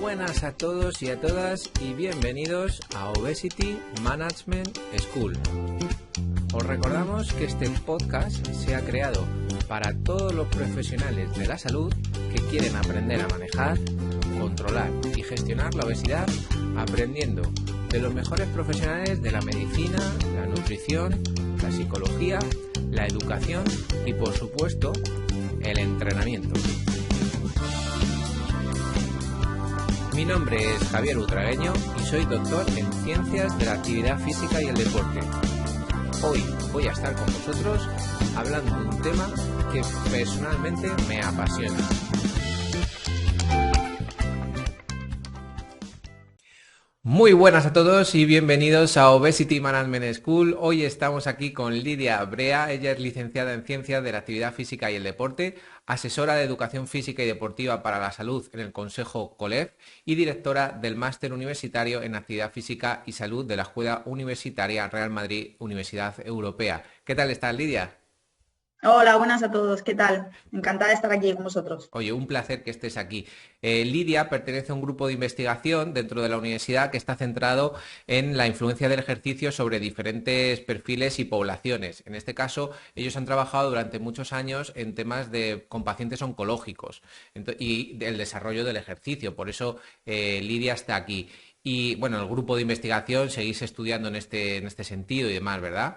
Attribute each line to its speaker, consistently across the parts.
Speaker 1: buenas a todos y a todas y bienvenidos a Obesity Management School. Os recordamos que este podcast se ha creado para todos los profesionales de la salud que quieren aprender a manejar, controlar y gestionar la obesidad aprendiendo de los mejores profesionales de la medicina, la nutrición, la psicología, la educación y, por supuesto, el entrenamiento. Mi nombre es Javier Utragueño y soy doctor en Ciencias de la Actividad Física y el Deporte. Hoy voy a estar con vosotros hablando de un tema que personalmente me apasiona. Muy buenas a todos y bienvenidos a Obesity Management School. Hoy estamos aquí con Lidia Brea. Ella es licenciada en Ciencias de la Actividad Física y el Deporte, asesora de Educación Física y Deportiva para la Salud en el Consejo COLEF y directora del Máster Universitario en Actividad Física y Salud de la Escuela Universitaria Real Madrid Universidad Europea. ¿Qué tal estás, Lidia?
Speaker 2: Hola, buenas a todos, ¿qué tal? Encantada de estar aquí con vosotros.
Speaker 1: Oye, un placer que estés aquí. Lidia pertenece a un grupo de investigación dentro de la universidad que está centrado en la influencia del ejercicio sobre diferentes perfiles y poblaciones. En este caso, ellos han trabajado durante muchos años en temas con pacientes oncológicos y el desarrollo del ejercicio. Por eso Lidia está aquí. Y bueno, el grupo de investigación seguís estudiando en este sentido y demás, ¿verdad?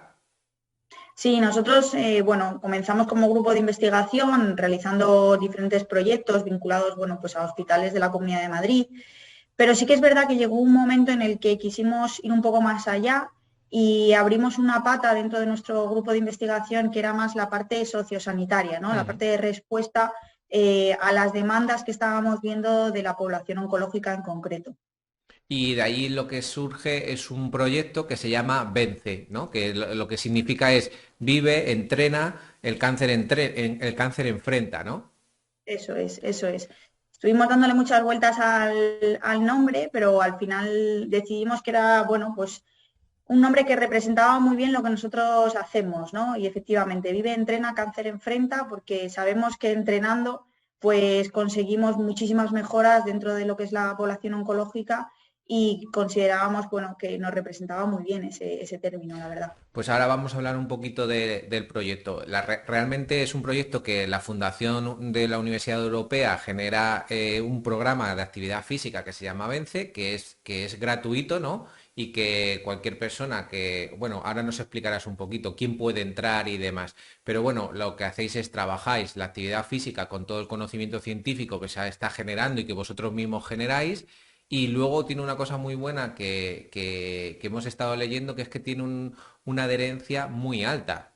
Speaker 2: Sí, nosotros, comenzamos como grupo de investigación realizando diferentes proyectos vinculados, pues a hospitales de la Comunidad de Madrid, pero sí que es verdad que llegó un momento en el que quisimos ir un poco más allá y abrimos una pata dentro de nuestro grupo de investigación que era más la parte sociosanitaria, ¿no? La parte de respuesta a las demandas que estábamos viendo de la población oncológica en concreto.
Speaker 1: Y de ahí lo que surge es un proyecto que se llama Vence, ¿no? Que lo que significa es vive, entrena, el cáncer enfrenta, ¿no?
Speaker 2: Eso es, eso es. Estuvimos dándole muchas vueltas al nombre, pero al final decidimos que era, pues un nombre que representaba muy bien lo que nosotros hacemos, ¿no? Y efectivamente, vive, entrena, cáncer enfrenta, porque sabemos que entrenando pues conseguimos muchísimas mejoras dentro de lo que es la población oncológica y considerábamos, que nos representaba muy bien ese término, la verdad.
Speaker 1: Pues ahora vamos a hablar un poquito del proyecto. Realmente es un proyecto que la Fundación de la Universidad Europea genera un programa de actividad física que se llama Vence, que es gratuito, ¿no? Y que cualquier persona bueno, ahora nos explicarás un poquito quién puede entrar y demás, pero bueno, lo que hacéis es trabajáis la actividad física con todo el conocimiento científico que se está generando y que vosotros mismos generáis. Y luego tiene una cosa muy buena que hemos estado leyendo, que es que tiene una adherencia muy alta.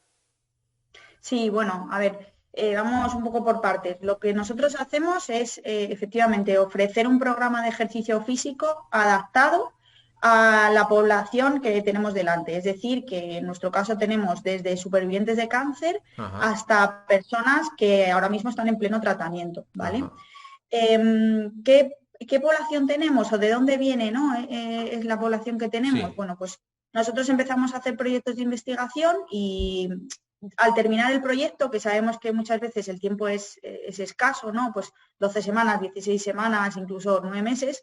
Speaker 2: Sí, bueno, a ver, vamos un poco por partes. Lo que nosotros hacemos es efectivamente ofrecer un programa de ejercicio físico adaptado a la población que tenemos delante. Es decir, que en nuestro caso tenemos desde supervivientes de cáncer
Speaker 1: Ajá,
Speaker 2: hasta personas que ahora mismo están en pleno tratamiento, ¿vale?
Speaker 1: ajá.
Speaker 2: ¿Qué población tenemos o de dónde viene, ¿no? Es la población que tenemos.
Speaker 1: Sí.
Speaker 2: Bueno, pues nosotros empezamos a hacer proyectos de investigación y al terminar el proyecto, que sabemos que muchas veces el tiempo es escaso, ¿no? Pues 12 semanas, 16 semanas, incluso 9 meses,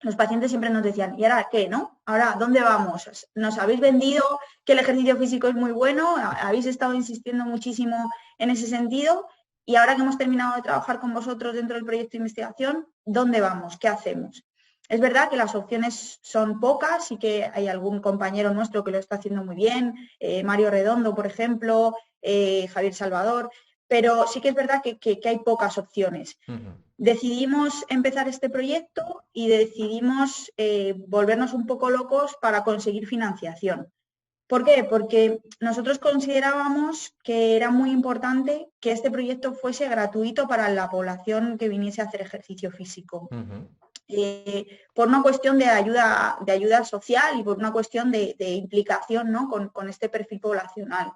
Speaker 2: los pacientes siempre nos decían, ¿y ahora qué, no? Ahora, ¿dónde vamos? Nos habéis vendido que el ejercicio físico es muy bueno, habéis estado insistiendo muchísimo en ese sentido y ahora que hemos terminado de trabajar con vosotros dentro del proyecto de investigación, ¿dónde vamos? ¿Qué hacemos? Es verdad que las opciones son pocas y que hay algún compañero nuestro que lo está haciendo muy bien, Mario Redondo, por ejemplo, Javier Salvador, pero sí que es verdad que hay pocas opciones.
Speaker 1: Ujú.
Speaker 2: Decidimos empezar este proyecto y decidimos volvernos un poco locos para conseguir financiación. ¿Por qué? Porque nosotros considerábamos que era muy importante que este proyecto fuese gratuito para la población que viniese a hacer ejercicio físico.
Speaker 1: Ujú.
Speaker 2: Por una cuestión de ayuda social y por una cuestión de implicación, ¿no? con este perfil poblacional.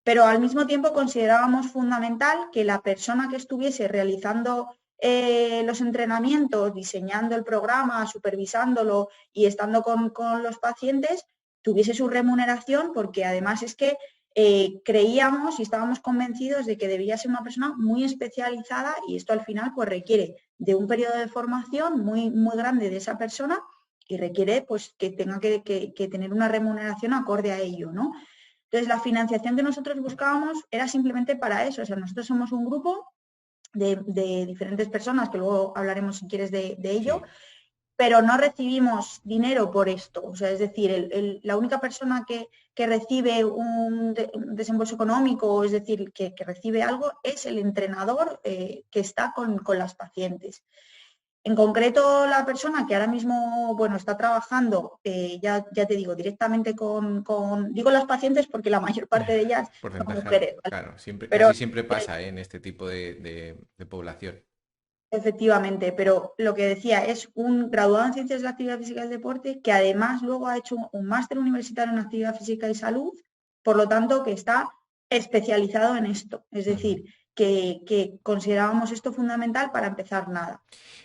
Speaker 2: Pero al mismo tiempo considerábamos fundamental que la persona que estuviese realizando los entrenamientos, diseñando el programa, supervisándolo y estando con los pacientes, tuviese su remuneración, porque además es que creíamos y estábamos convencidos de que debía ser una persona muy especializada y esto al final pues requiere de un periodo de formación muy, muy grande de esa persona y requiere pues que tenga que tener una remuneración acorde a ello, ¿no? Entonces la financiación que nosotros buscábamos era simplemente para eso, o sea, nosotros somos un grupo de diferentes personas, que luego hablaremos si quieres de ello,
Speaker 1: Sí.
Speaker 2: pero no recibimos dinero por esto. O sea, es decir, la única persona que recibe un desembolso económico, es decir, que recibe algo, es el entrenador que está con las pacientes. En concreto, la persona que ahora mismo bueno, está trabajando, ya te digo, directamente digo las pacientes porque la mayor parte de ellas son
Speaker 1: Porcentaje alto,
Speaker 2: mujeres, ¿vale?
Speaker 1: claro, siempre,
Speaker 2: Pero
Speaker 1: casi siempre pasa, ¿eh? En este tipo de población.
Speaker 2: efectivamente, pero lo que decía es un graduado en Ciencias de la Actividad Física y el Deporte que además luego ha hecho un máster universitario en Actividad Física y Salud, por lo tanto que está especializado en esto. Es
Speaker 1: Ujú.
Speaker 2: decir, que considerábamos esto fundamental para empezar nada.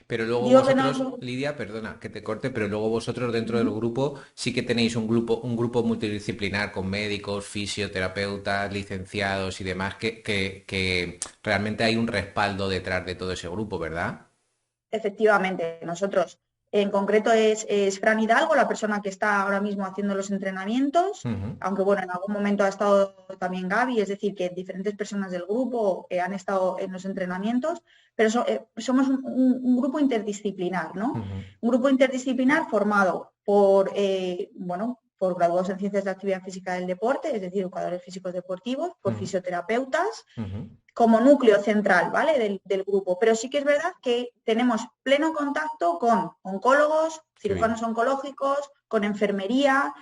Speaker 1: Pero luego
Speaker 2: Digo que
Speaker 1: vosotros,
Speaker 2: no...
Speaker 1: Lidia, perdona que te corte, pero luego vosotros dentro del
Speaker 2: Ujú.
Speaker 1: grupo sí que tenéis un grupo multidisciplinar con médicos, fisioterapeutas, licenciados y demás, que realmente hay un respaldo detrás de todo ese grupo, ¿verdad?
Speaker 2: Efectivamente, nosotros en concreto es Fran Hidalgo, la persona que está ahora mismo haciendo los entrenamientos,
Speaker 1: Ujú.
Speaker 2: aunque bueno, en algún momento ha estado también Gaby, es decir, que diferentes personas del grupo han estado en los entrenamientos, pero somos un grupo interdisciplinar, ¿no?
Speaker 1: Ujú.
Speaker 2: Un grupo interdisciplinar formado por, bueno, por graduados en Ciencias de la Actividad Física del Deporte, es decir, educadores físicos deportivos, por
Speaker 1: Ujú.
Speaker 2: fisioterapeutas,
Speaker 1: Ujú.
Speaker 2: como núcleo central, ¿vale? Del grupo. Pero sí que es verdad que tenemos pleno contacto con oncólogos,
Speaker 1: Qué bien.
Speaker 2: cirujanos oncológicos, con enfermería.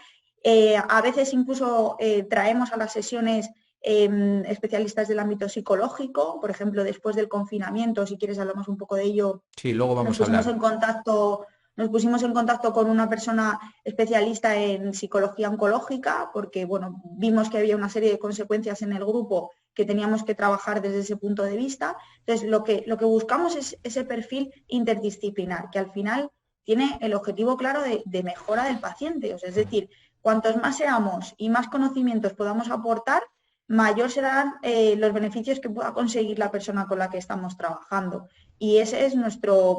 Speaker 2: A veces incluso traemos a las sesiones especialistas del ámbito psicológico. Por ejemplo, después del confinamiento, si quieres hablamos un poco de ello,
Speaker 1: Sí, luego
Speaker 2: nos
Speaker 1: vamos a
Speaker 2: pusimos en
Speaker 1: hablar.
Speaker 2: contacto, nos pusimos en contacto con una persona especialista en psicología oncológica, porque bueno, vimos que había una serie de consecuencias en el grupo que teníamos que trabajar desde ese punto de vista. Entonces, lo que buscamos es ese perfil interdisciplinar, que al final tiene el objetivo claro de mejora del paciente. O sea, es decir, cuantos más seamos y más conocimientos podamos aportar, mayor serán los beneficios que pueda conseguir la persona con la que estamos trabajando. Y ese es nuestro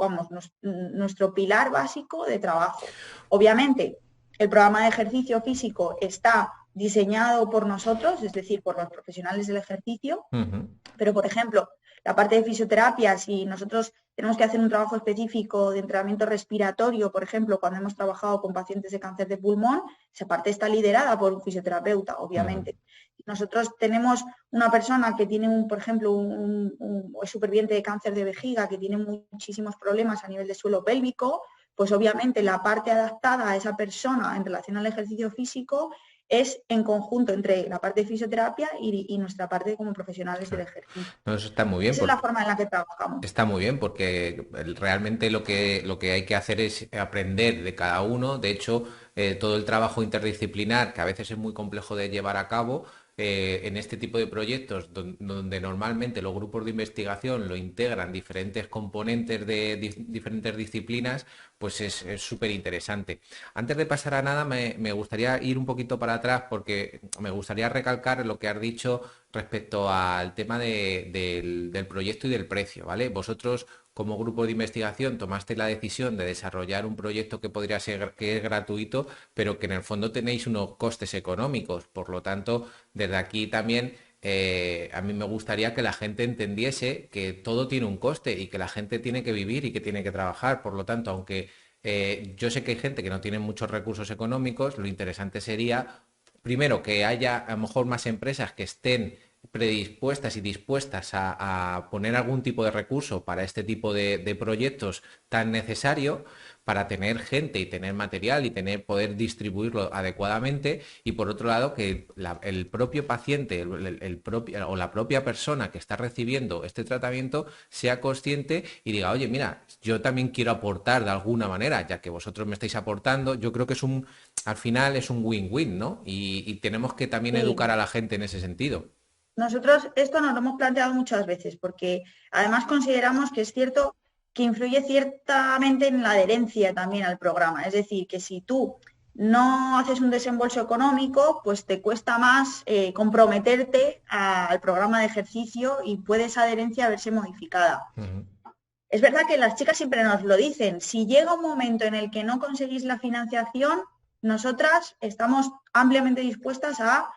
Speaker 2: pilar básico de trabajo. Obviamente, el programa de ejercicio físico está diseñado por nosotros, es decir, por los profesionales del ejercicio,
Speaker 1: Ujú.
Speaker 2: pero, por ejemplo, la parte de fisioterapia, si nosotros tenemos que hacer un trabajo específico de entrenamiento respiratorio, por ejemplo, cuando hemos trabajado con pacientes de cáncer de pulmón, esa parte está liderada por un fisioterapeuta,
Speaker 1: Ujú.
Speaker 2: obviamente. Nosotros tenemos una persona que tiene, por ejemplo, es superviviente de cáncer de vejiga, que tiene muchísimos problemas a nivel de suelo pélvico, pues obviamente la parte adaptada a esa persona en relación al ejercicio físico es en conjunto entre la parte de fisioterapia y nuestra parte como profesionales del
Speaker 1: Claro.
Speaker 2: ejercicio.
Speaker 1: No, eso está muy bien
Speaker 2: Esa es la
Speaker 1: porque
Speaker 2: forma en la que trabajamos.
Speaker 1: está muy bien porque realmente lo que hay que hacer es aprender de cada uno. De hecho, todo el trabajo interdisciplinar, que a veces es muy complejo de llevar a cabo, en este tipo de proyectos donde normalmente los grupos de investigación lo integran diferentes componentes de diferentes disciplinas, pues es súper interesante. Antes de pasar a nada, me gustaría ir un poquito para atrás porque me gustaría recalcar lo que has dicho respecto al tema del proyecto y del precio, ¿vale? Vosotros, como grupo de investigación, tomaste la decisión de desarrollar un proyecto que podría ser que es gratuito, pero que en el fondo tenéis unos costes económicos. Por lo tanto, desde aquí también a mí me gustaría que la gente entendiese que todo tiene un coste y que la gente tiene que vivir y que tiene que trabajar. Por lo tanto, aunque yo sé que hay gente que no tiene muchos recursos económicos, lo interesante sería, primero, que haya a lo mejor más empresas que estén predispuestas y dispuestas a poner algún tipo de recurso para este tipo de proyectos tan necesario para tener gente y tener material y poder distribuirlo adecuadamente, y por otro lado que el propio paciente o la propia persona que está recibiendo este tratamiento sea consciente y diga, oye, mira, yo también quiero aportar de alguna manera, ya que vosotros me estáis aportando. Yo creo que al final es un win-win, ¿no? Y tenemos que también educar
Speaker 2: Sí,
Speaker 1: a la gente en ese sentido.
Speaker 2: nosotros esto nos lo hemos planteado muchas veces porque además consideramos que es cierto que influye ciertamente en la adherencia también al programa. Es decir, que si tú no haces un desembolso económico, pues te cuesta más comprometerte al programa de ejercicio y puede esa adherencia verse modificada.
Speaker 1: Ujú.
Speaker 2: Es verdad que las chicas siempre nos lo dicen, si llega un momento en el que no conseguís la financiación, nosotras estamos ampliamente dispuestas a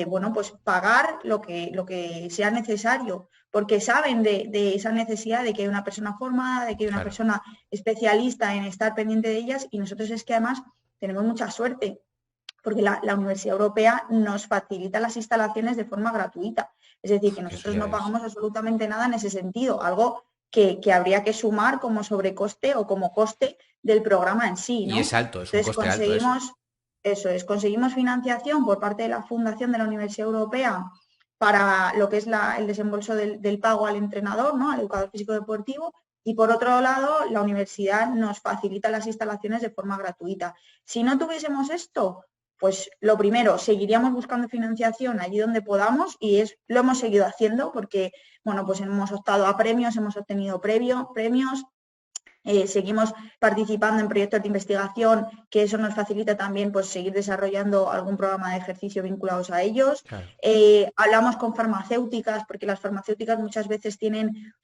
Speaker 2: bueno, pues pagar lo que sea necesario, porque saben de esa necesidad de que hay una persona formada, de que hay una
Speaker 1: Claro,
Speaker 2: persona especialista en estar pendiente de ellas, y nosotros es que además tenemos mucha suerte, porque la Universidad Europea nos facilita las instalaciones de forma gratuita. Es decir, que
Speaker 1: que eso
Speaker 2: nosotros
Speaker 1: ya
Speaker 2: no
Speaker 1: es.
Speaker 2: pagamos absolutamente nada en ese sentido, algo que habría que sumar como sobrecoste o como coste del programa en sí,
Speaker 1: Y es
Speaker 2: ¿no?
Speaker 1: alto, es un
Speaker 2: Entonces
Speaker 1: coste alto eso.
Speaker 2: conseguimos financiación por parte de la Fundación de la Universidad Europea para lo que es el desembolso del pago al entrenador, ¿no? Al educador físico deportivo, y por otro lado, la universidad nos facilita las instalaciones de forma gratuita. Si no tuviésemos esto, pues lo primero, seguiríamos buscando financiación allí donde podamos y lo hemos seguido haciendo porque, bueno, pues hemos optado a premios, hemos obtenido premios, seguimos participando en proyectos de investigación, que eso nos facilita también pues, seguir desarrollando algún programa de ejercicio vinculados a ellos.
Speaker 1: Claro.
Speaker 2: Hablamos con farmacéuticas, porque las farmacéuticas muchas veces tienen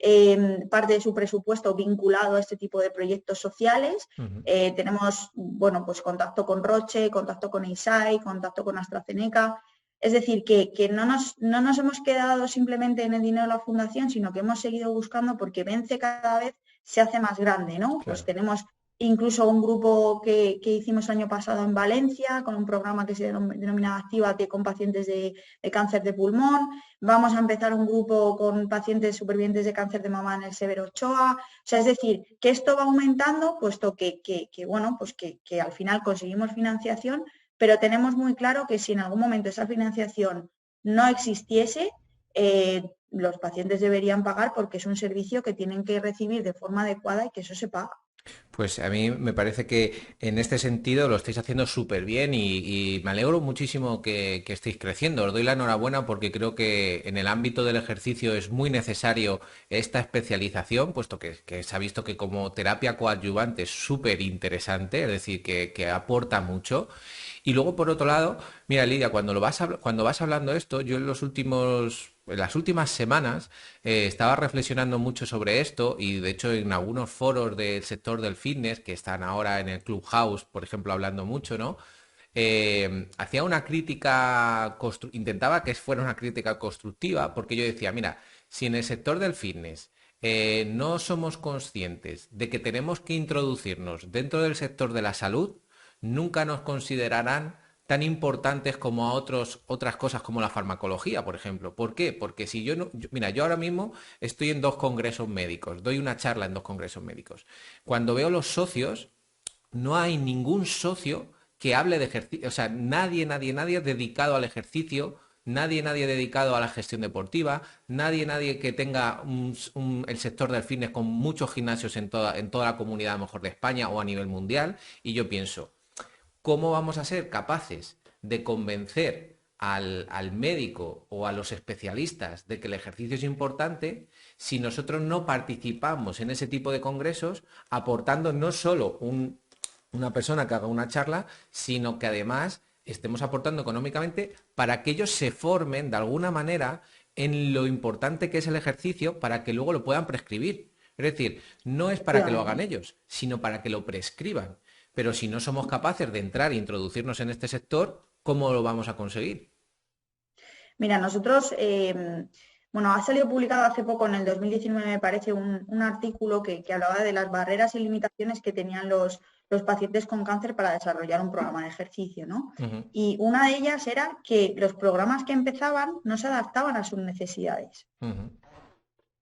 Speaker 2: parte de su presupuesto vinculado a este tipo de proyectos sociales.
Speaker 1: Ujú.
Speaker 2: Tenemos bueno, pues, contacto con Roche, contacto con Eisai, contacto con AstraZeneca. Es decir, que no nos hemos quedado simplemente en el dinero de la fundación, sino que hemos seguido buscando porque Vence cada vez se hace más grande, ¿no? Pues
Speaker 1: Claro.
Speaker 2: tenemos incluso un grupo que hicimos el año pasado en Valencia, con un programa que se denomina Actívate con pacientes de cáncer de pulmón. Vamos a empezar un grupo con pacientes supervivientes de cáncer de mama en el Severo Ochoa. O sea, es decir, que esto va aumentando, puesto bueno, pues que al final conseguimos financiación, pero tenemos muy claro que si en algún momento esa financiación no existiese, los pacientes deberían pagar porque es un servicio que tienen que recibir de forma adecuada y que eso se paga.
Speaker 1: Pues a mí me parece que en este sentido lo estáis haciendo súper bien y me alegro muchísimo que estéis creciendo. Os doy la enhorabuena porque creo que en el ámbito del ejercicio es muy necesario esta especialización, puesto que se ha visto que como terapia coadyuvante es súper interesante, es decir, que aporta mucho. Y luego, por otro lado, mira, Lidia, cuando vas hablando esto, yo en las últimas semanas estaba reflexionando mucho sobre esto y de hecho en algunos foros del sector del fitness que están ahora en el Clubhouse, por ejemplo, hablando mucho, ¿no? Hacía una crítica, intentaba que fuera una crítica constructiva, porque yo decía, mira, si en el sector del fitness no somos conscientes de que tenemos que introducirnos dentro del sector de la salud, nunca nos considerarán tan importantes como a otras cosas como la farmacología, por ejemplo. ¿Por qué? Porque si yo no, mira, yo ahora mismo estoy en dos congresos médicos, doy una charla en dos congresos médicos. Cuando veo los socios, no hay ningún socio que hable de ejercicio, o sea, nadie dedicado al ejercicio, nadie dedicado a la gestión deportiva, nadie que tenga el sector del fitness con muchos gimnasios en toda la comunidad, a lo mejor de España o a nivel mundial. Y yo pienso, ¿cómo vamos a ser capaces de convencer al médico o a los especialistas de que el ejercicio es importante si nosotros no participamos en ese tipo de congresos aportando no solo una persona que haga una charla, sino que además estemos aportando económicamente para que ellos se formen de alguna manera en lo importante que es el ejercicio para que luego lo puedan prescribir? Es decir, no es para que lo hagan
Speaker 2: Efectivamente.
Speaker 1: ellos, sino para que lo prescriban. Pero si no somos capaces de entrar e introducirnos en este sector, ¿cómo lo vamos a conseguir?
Speaker 2: Mira, nosotros, bueno, ha salido publicado hace poco, en el 2019, me parece, un artículo que hablaba de las barreras y limitaciones que tenían los pacientes con cáncer para desarrollar un programa de ejercicio, ¿no?
Speaker 1: Ujú.
Speaker 2: Y una de ellas era que los programas que empezaban no se adaptaban a sus necesidades.
Speaker 1: Ujú.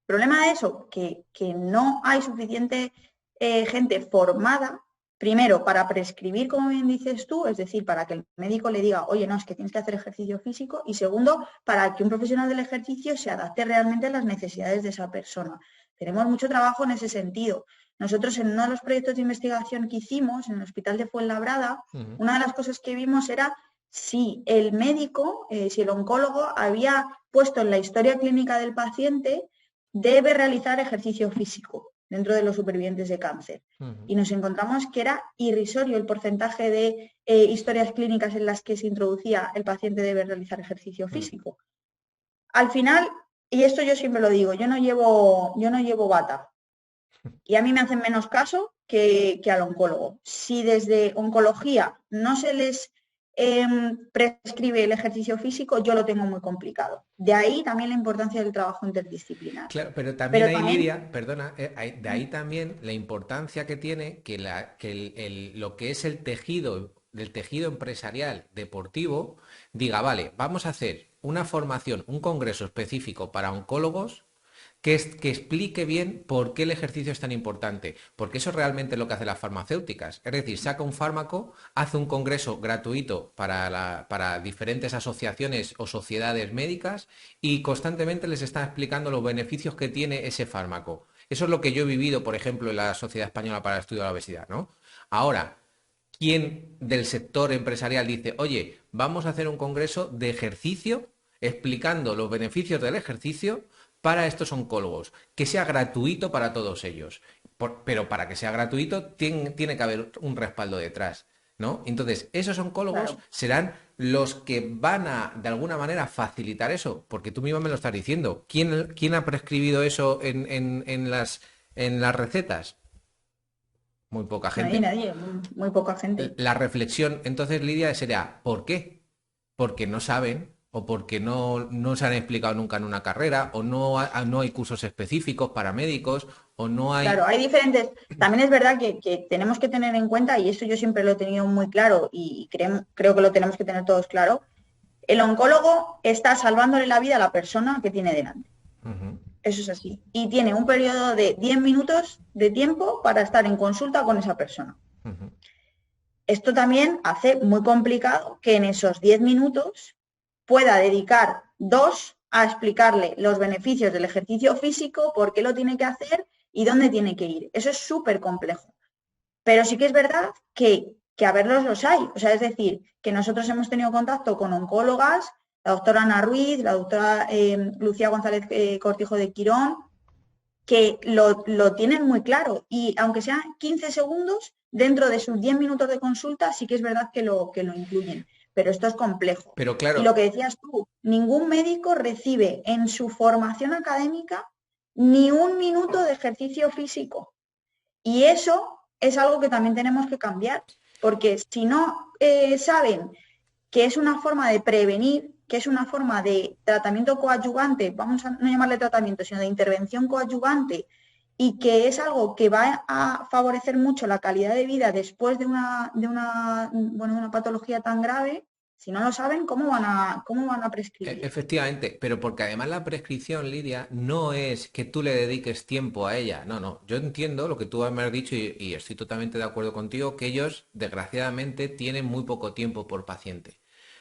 Speaker 2: Problema de eso, que no hay suficiente gente formada, primero, para prescribir, como bien dices tú, es decir, para que el médico le diga, oye, no, es que tienes que hacer ejercicio físico, y segundo, para que un profesional del ejercicio se adapte realmente a las necesidades de esa persona. Tenemos mucho trabajo en ese sentido. Nosotros, en uno de los proyectos de investigación que hicimos en el Hospital de Fuenlabrada,
Speaker 1: Ujú.
Speaker 2: una de las cosas que vimos era si el médico, si el oncólogo había puesto en la historia clínica del paciente debe realizar ejercicio físico. dentro de los supervivientes de cáncer.
Speaker 1: Ujú.
Speaker 2: Y nos encontramos que era irrisorio el porcentaje de historias clínicas en las que se introducía el paciente debe realizar ejercicio físico. Al final, y esto yo siempre lo digo, yo no llevo bata y a mí me hacen menos caso que al oncólogo. Si desde oncología no se les prescribe el ejercicio físico, yo lo tengo muy complicado. De ahí también la importancia del trabajo interdisciplinar.
Speaker 1: Claro, pero también
Speaker 2: Pero
Speaker 1: hay,
Speaker 2: también,
Speaker 1: Lidia, perdona, de ahí también la importancia que tiene que, lo que es el tejido empresarial deportivo diga, vale, vamos a hacer una formación, un congreso específico para oncólogos que explique bien por qué el ejercicio es tan importante, porque eso es realmente lo que hacen las farmacéuticas. Es decir, saca un fármaco, hace un congreso gratuito para diferentes asociaciones o sociedades médicas y constantemente les está explicando los beneficios que tiene ese fármaco. Eso es lo que yo he vivido, por ejemplo, en la Sociedad Española para el Estudio de la Obesidad, ¿no? Ahora, ¿quién del sector empresarial dice, oye, vamos a hacer un congreso de ejercicio explicando los beneficios del ejercicio para estos oncólogos, que sea gratuito para todos ellos? Pero para que sea gratuito tiene que haber un respaldo detrás, ¿no? Entonces, esos oncólogos
Speaker 2: claro,
Speaker 1: serán los que van a, de alguna manera, facilitar eso, porque tú mismo me lo estás diciendo. ¿Quién ha prescribido eso en las recetas? Muy poca
Speaker 2: nadie,
Speaker 1: gente.
Speaker 2: nadie, muy poca gente.
Speaker 1: La reflexión entonces, Lidia, sería, ¿por qué? Porque no saben o porque no se han explicado nunca en una carrera o no hay cursos específicos para médicos o no hay...
Speaker 2: Claro, hay diferentes. También es verdad que tenemos que tener en cuenta, y esto yo siempre lo he tenido muy claro y creo que lo tenemos que tener todos claro, el oncólogo está salvándole la vida a la persona que tiene delante.
Speaker 1: Ujú,
Speaker 2: Eso es así. Y tiene un periodo de 10 minutos de tiempo para estar en consulta con esa persona.
Speaker 1: ujú,
Speaker 2: Esto también hace muy complicado que en esos 10 minutos pueda dedicar 2 a explicarle los beneficios del ejercicio físico, por qué lo tiene que hacer y dónde tiene que ir. Eso es súper complejo. Pero sí que es verdad que a verlos los hay. O sea, es decir, que nosotros hemos tenido contacto con oncólogas, la doctora Ana Ruiz, la doctora Lucía González Cortijo de Quirón, que lo tienen muy claro y aunque sean 15 segundos, dentro de sus 10 minutos de consulta sí que es verdad que lo incluyen, pero esto es complejo.
Speaker 1: pero
Speaker 2: Y
Speaker 1: claro,
Speaker 2: lo que decías tú, ningún médico recibe en su formación académica ni un minuto de ejercicio físico. Y eso es algo que también tenemos que cambiar, porque si no saben que es una forma de prevenir, que es una forma de tratamiento coadyuvante, vamos a no llamarle tratamiento, sino de intervención coadyuvante, y que es algo que va a favorecer mucho la calidad de vida después de una patología tan grave. Si no lo saben, ¿cómo van a prescribir?
Speaker 1: efectivamente, pero porque además la prescripción, Lidia, no es que tú le dediques tiempo a ella. No, no. Yo entiendo lo que tú me has dicho y estoy totalmente de acuerdo contigo, que ellos, desgraciadamente, tienen muy poco tiempo por paciente.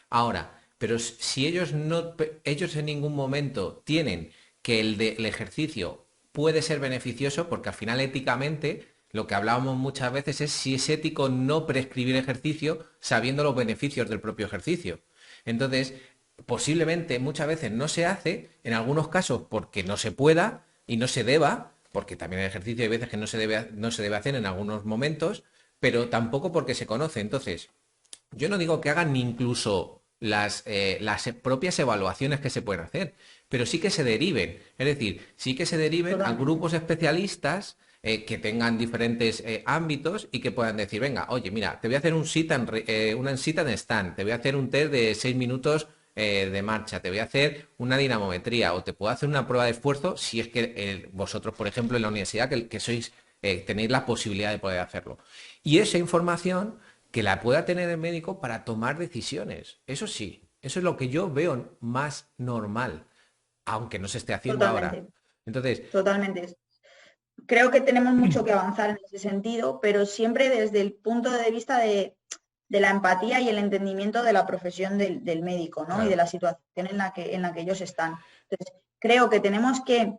Speaker 1: Ahora, pero si ellos no, ellos en ningún momento tienen que el ejercicio puede ser beneficioso, porque al final éticamente lo que hablábamos muchas veces es si es ético no prescribir ejercicio sabiendo los beneficios del propio ejercicio. Entonces, posiblemente muchas veces no se hace, en algunos casos porque no se pueda y no se deba, porque también el ejercicio hay veces que no se debe hacer en algunos momentos, pero tampoco porque se conoce. Entonces, yo no digo que hagan ni incluso las propias evaluaciones que se pueden hacer, pero sí que se deriven. Es decir, sí que se deriven a
Speaker 2: Totalmente.
Speaker 1: grupos especialistas que tengan diferentes ámbitos y que puedan decir, venga, oye, mira, te voy a hacer una sit and stand, te voy a hacer un test de 6 minutos de marcha, te voy a hacer una dinamometría o te puedo hacer una prueba de esfuerzo si es que vosotros, por ejemplo, en la universidad, que sois, tenéis la posibilidad de poder hacerlo. Y esa información que la pueda tener el médico para tomar decisiones. Eso sí, eso es lo que yo veo más normal, aunque no se esté haciendo ahora.
Speaker 2: Totalmente,
Speaker 1: Entonces,
Speaker 2: totalmente. Creo que tenemos mucho que avanzar en ese sentido, pero siempre desde el punto de vista de la empatía y el entendimiento de la profesión del médico, ¿no? Y de
Speaker 1: claro.
Speaker 2: la situación en la que ellos están. Entonces, creo que tenemos que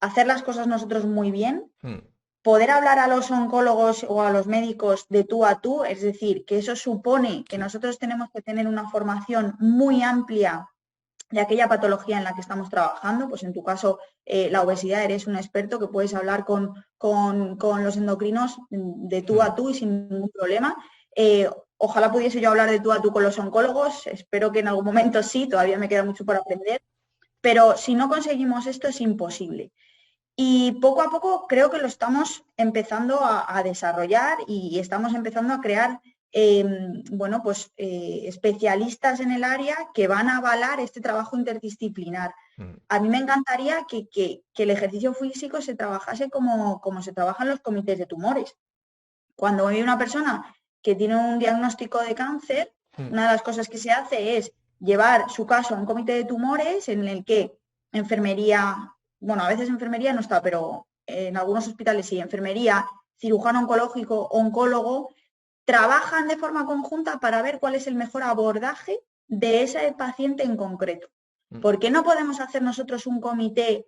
Speaker 2: hacer las cosas nosotros muy bien,
Speaker 1: Hmm.
Speaker 2: poder hablar a los oncólogos o a los médicos de tú a tú, es decir, que eso supone que
Speaker 1: Sí.
Speaker 2: nosotros tenemos que tener una formación muy amplia de aquella patología en la que estamos trabajando. Pues en tu caso, la obesidad, eres un experto que puedes hablar con los endocrinos de tú a tú y sin ningún problema. Ojalá pudiese yo hablar de tú a tú con los oncólogos, espero que en algún momento sí, todavía me queda mucho por aprender, pero si no conseguimos esto es imposible. Y poco a poco creo que lo estamos empezando a desarrollar y estamos empezando a crear bueno, pues, especialistas en el área que van a avalar este trabajo interdisciplinar. A mí me encantaría que el ejercicio físico se trabajase como se trabajan los comités de tumores. Cuando hay una persona que tiene un diagnóstico de cáncer, una de las cosas que se hace es llevar su caso a un comité de tumores en el que enfermería, bueno, a veces enfermería no está, pero en algunos hospitales sí, enfermería, cirujano oncológico, oncólogo, trabajan de forma conjunta para ver cuál es el mejor abordaje de ese paciente en concreto. ¿Por qué no podemos hacer nosotros un comité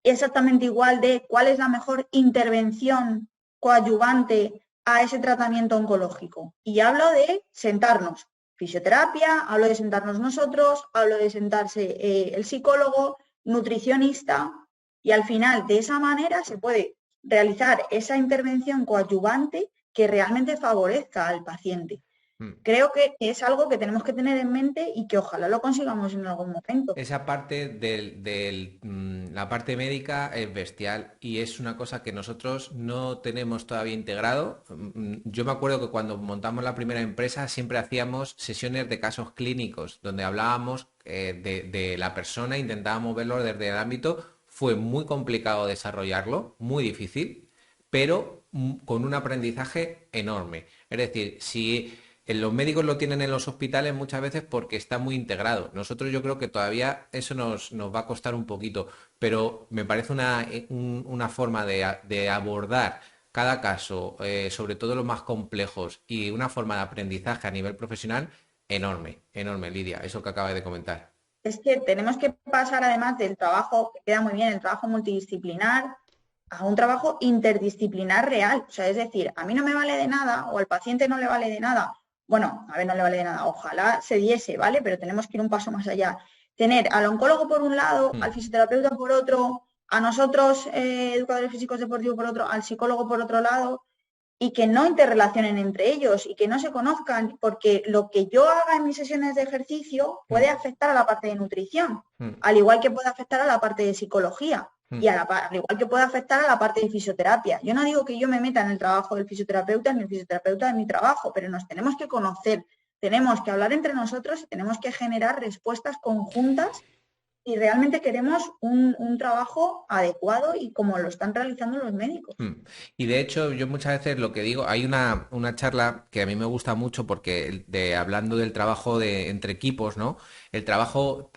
Speaker 2: exactamente igual de cuál es la mejor intervención coadyuvante a ese tratamiento oncológico? Y hablo de sentarnos, fisioterapia, hablo de sentarnos nosotros, hablo de sentarse el psicólogo, nutricionista, y al final de esa manera se puede realizar esa intervención coadyuvante que realmente favorezca al paciente. Creo que es algo que tenemos que tener en mente y que ojalá lo consigamos en algún momento.
Speaker 1: Esa parte la parte médica es bestial y es una cosa que nosotros no tenemos todavía integrado. Yo me acuerdo que cuando montamos la primera empresa siempre hacíamos sesiones de casos clínicos donde hablábamos de la persona, intentábamos verlo desde el ámbito. Fue muy complicado desarrollarlo, muy difícil, pero con un aprendizaje enorme. Es decir, si los médicos lo tienen en los hospitales muchas veces porque está muy integrado. Nosotros yo creo que todavía eso nos va a costar un poquito, pero me parece una forma de abordar cada caso, sobre todo los más complejos, y una forma de aprendizaje a nivel profesional enorme, enorme, Lidia, eso que acabas de comentar.
Speaker 2: Es que tenemos que pasar además del trabajo, que queda muy bien, el trabajo multidisciplinar, a un trabajo interdisciplinar real. O sea, es decir, a mí no me vale de nada o al paciente no le vale de nada. Bueno, a ver, no le vale de nada. Ojalá se diese, ¿vale? Pero tenemos que ir un paso más allá. Tener al oncólogo por un lado, al fisioterapeuta por otro, a nosotros, educadores físicos deportivos por otro, al psicólogo por otro lado, y que no interrelacionen entre ellos y que no se conozcan, porque lo que yo haga en mis sesiones de ejercicio puede afectar a la parte de nutrición, al igual que puede afectar a la parte de psicología y al igual que puede afectar a la parte de fisioterapia. Yo no digo que yo me meta en el trabajo del fisioterapeuta ni el fisioterapeuta en mi trabajo, pero nos tenemos que conocer, tenemos que hablar entre nosotros y tenemos que generar respuestas conjuntas y realmente queremos un trabajo adecuado y como lo están realizando los médicos.
Speaker 1: Y de hecho, yo muchas veces lo que digo, hay una charla que a mí me gusta mucho porque hablando del trabajo entre equipos, ¿no? El trabajo,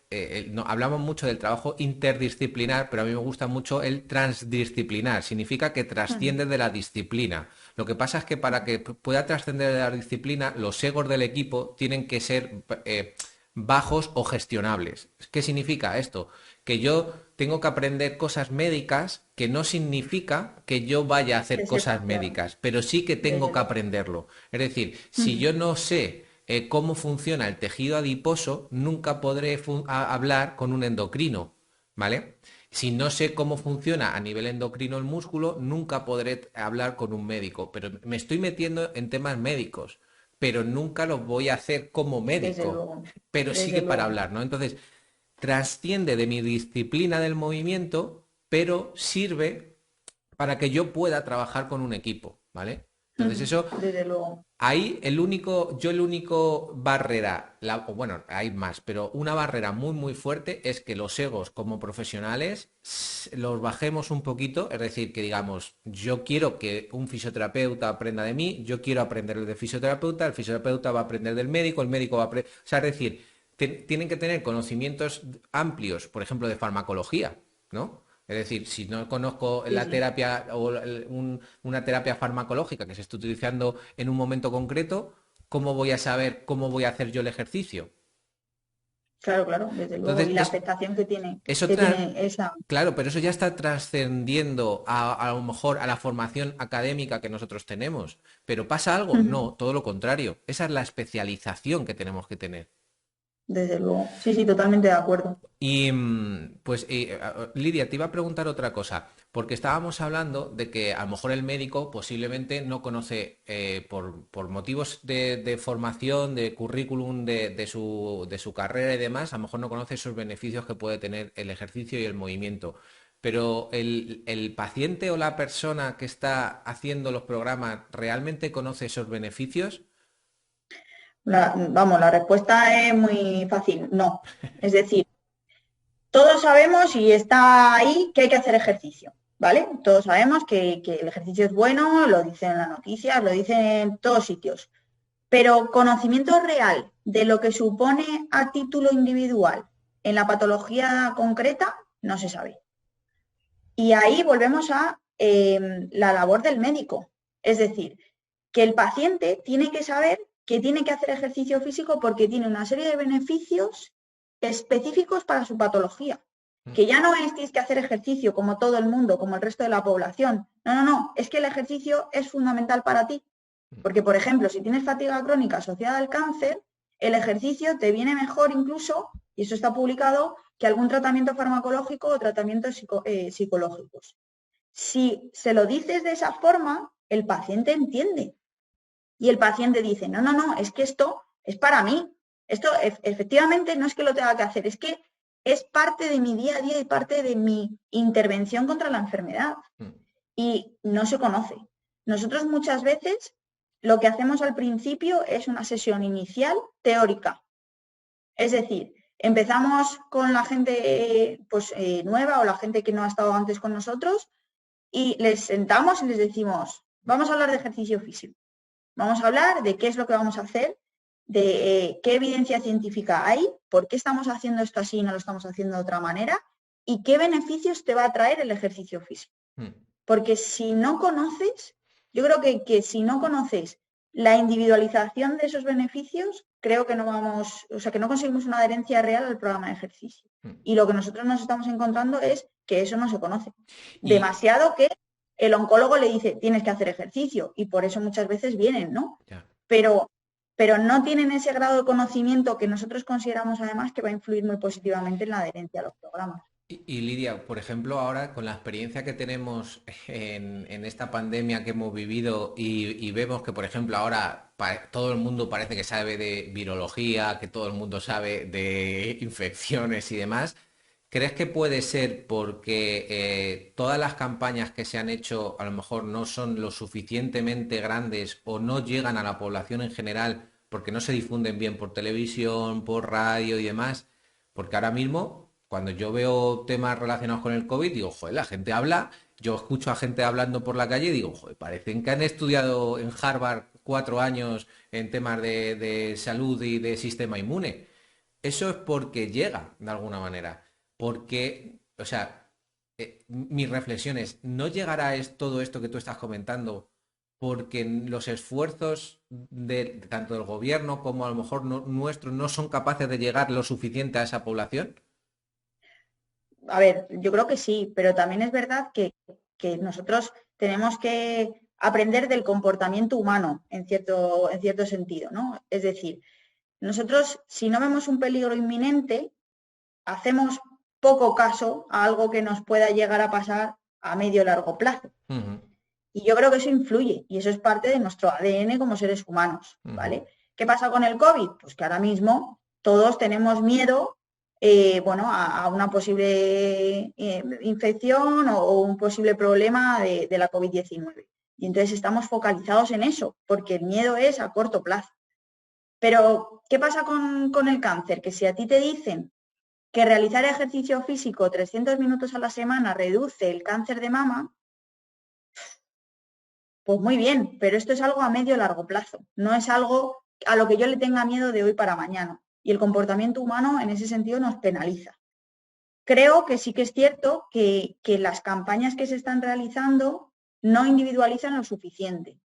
Speaker 1: no, hablamos mucho del trabajo interdisciplinar, pero a mí me gusta mucho el transdisciplinar. Significa que trasciende de la disciplina. Lo que pasa es que para que pueda trascender de la disciplina, los egos del equipo tienen que ser bajos o gestionables. ¿Qué significa esto? Que yo tengo que aprender cosas médicas, que no significa que yo vaya a hacer cosas médicas, pero sí que tengo
Speaker 2: Desde
Speaker 1: que
Speaker 2: luego.
Speaker 1: aprenderlo. Es decir, si yo no sé cómo funciona el tejido adiposo, nunca podré hablar con un endocrino, ¿vale? Si no sé cómo funciona a nivel endocrino el músculo, nunca podré hablar con un médico, pero me estoy metiendo en temas médicos, pero nunca lo voy a hacer como
Speaker 2: Desde
Speaker 1: médico,
Speaker 2: luego,
Speaker 1: pero
Speaker 2: desde
Speaker 1: sigue para
Speaker 2: luego.
Speaker 1: hablar, ¿no? Entonces, trasciende de mi disciplina del movimiento, pero sirve para que yo pueda trabajar con un equipo, ¿vale? Entonces eso,
Speaker 2: Desde luego.
Speaker 1: ahí el único barrera, o bueno, hay más, pero una barrera muy muy fuerte es que los egos como profesionales los bajemos un poquito, es decir, que digamos, yo quiero que un fisioterapeuta aprenda de mí, yo quiero aprender del fisioterapeuta, el fisioterapeuta va a aprender del médico, el médico va a aprender, o sea, es decir, tienen que tener conocimientos amplios, por ejemplo, de farmacología, ¿no? Es decir, si no conozco
Speaker 2: Sí,
Speaker 1: la
Speaker 2: sí.
Speaker 1: terapia o una terapia farmacológica que se está utilizando en un momento concreto, ¿cómo voy a saber cómo voy a hacer yo el ejercicio?
Speaker 2: Claro, claro, desde luego.
Speaker 1: Entonces,
Speaker 2: Y la afectación
Speaker 1: eso,
Speaker 2: que tiene esa.
Speaker 1: claro, pero eso ya está trascendiendo a lo mejor a la formación académica que nosotros tenemos. ¿Pero pasa algo? No, todo lo contrario. Esa es la especialización que tenemos que tener.
Speaker 2: desde luego. Sí, sí, totalmente de acuerdo.
Speaker 1: Y pues Lidia, te iba a preguntar otra cosa, porque estábamos hablando de que a lo mejor el médico posiblemente no conoce por motivos de formación, de currículum, de su carrera y demás, a lo mejor no conoce esos beneficios que puede tener el ejercicio y el movimiento. Pero el paciente o la persona que está haciendo los programas realmente conoce esos beneficios.
Speaker 2: Vamos, la respuesta es muy fácil, no. Es decir, todos sabemos y está ahí que hay que hacer ejercicio, ¿vale? Todos sabemos que el ejercicio es bueno, lo dicen las noticias, lo dicen en todos sitios, pero conocimiento real de lo que supone a título individual en la patología concreta no se sabe. Y ahí volvemos a la labor del médico. Es decir, que el paciente tiene que saber que tiene que hacer ejercicio físico porque tiene una serie de beneficios específicos para su patología.
Speaker 1: Mm,
Speaker 2: Que ya no es tienes que hacer ejercicio como todo el mundo, como el resto de la población. No, no, no. Es que el ejercicio es fundamental para ti.
Speaker 1: mm,
Speaker 2: Porque, por ejemplo, si tienes fatiga crónica asociada al cáncer, el ejercicio te viene mejor incluso, y eso está publicado, que algún tratamiento farmacológico o tratamientos psicológicos. Si se lo dices de esa forma, el paciente entiende. Y el paciente dice, no, no, no, es que esto es para mí. Esto efectivamente no es que lo tenga que hacer, es que es parte de mi día a día y parte de mi intervención contra la enfermedad.
Speaker 1: mm.
Speaker 2: Y no se conoce. Nosotros muchas veces lo que hacemos al principio es una sesión inicial teórica. Es decir, empezamos con la gente pues, nueva o la gente que no ha estado antes con nosotros y les sentamos y les decimos, vamos a hablar de ejercicio físico. Vamos a hablar de qué es lo que vamos a hacer, de qué evidencia científica hay, por qué estamos haciendo esto así y no lo estamos haciendo de otra manera y qué beneficios te va a traer el ejercicio físico.
Speaker 1: Mm.
Speaker 2: Porque si no conoces, yo creo que si no conoces la individualización de esos beneficios, creo que no vamos, o sea, que no conseguimos una adherencia real al programa de ejercicio.
Speaker 1: Mm.
Speaker 2: Y lo que nosotros nos estamos encontrando es que eso no se conoce.
Speaker 1: Y
Speaker 2: Demasiado que el oncólogo le dice, tienes que hacer ejercicio, y por eso muchas veces vienen, ¿no?
Speaker 1: ya.
Speaker 2: Pero, pero no tienen ese grado de conocimiento que nosotros consideramos además que va a influir muy positivamente en la adherencia a los programas.
Speaker 1: Y Lidia, por ejemplo, ahora con la experiencia que tenemos en esta pandemia que hemos vivido y vemos que, por ejemplo, ahora todo el mundo parece que sabe de virología, que todo el mundo sabe de infecciones y demás, ¿crees que puede ser porque todas las campañas que se han hecho a lo mejor no son lo suficientemente grandes o no llegan a la población en general porque no se difunden bien por televisión, por radio y demás? Porque ahora mismo, cuando yo veo temas relacionados con el COVID, digo, joder, la gente habla, yo escucho a gente hablando por la calle y digo, joder, parecen que han estudiado en Harvard 4 años en temas de salud y de sistema inmune. Eso es porque llega, de alguna manera. Porque, o sea, mi reflexión es, ¿no llegará todo esto que tú estás comentando porque los esfuerzos de tanto del gobierno como a lo mejor nuestros no son capaces de llegar lo suficiente a esa población?
Speaker 2: A ver, yo creo que sí, pero también es verdad que nosotros tenemos que aprender del comportamiento humano en cierto sentido, ¿no? Es decir, nosotros si no vemos un peligro inminente, hacemos poco caso a algo que nos pueda llegar a pasar a medio o largo plazo.
Speaker 1: Ujú,
Speaker 2: Y yo creo que eso influye y eso es parte de nuestro ADN como seres humanos,
Speaker 1: ujú.
Speaker 2: ¿vale? ¿Qué pasa con el COVID? Pues que ahora mismo todos tenemos miedo, bueno, a una posible infección o un posible problema de la COVID-19. Y entonces estamos focalizados en eso, porque el miedo es a corto plazo. Pero, ¿qué pasa con el cáncer? Que si a ti te dicen que realizar ejercicio físico 300 minutos a la semana reduce el cáncer de mama, pues muy bien, pero esto es algo a medio o largo plazo, no es algo a lo que yo le tenga miedo de hoy para mañana. Y el comportamiento humano en ese sentido nos penaliza. Creo que sí que es cierto que las campañas que se están realizando no individualizan lo suficiente.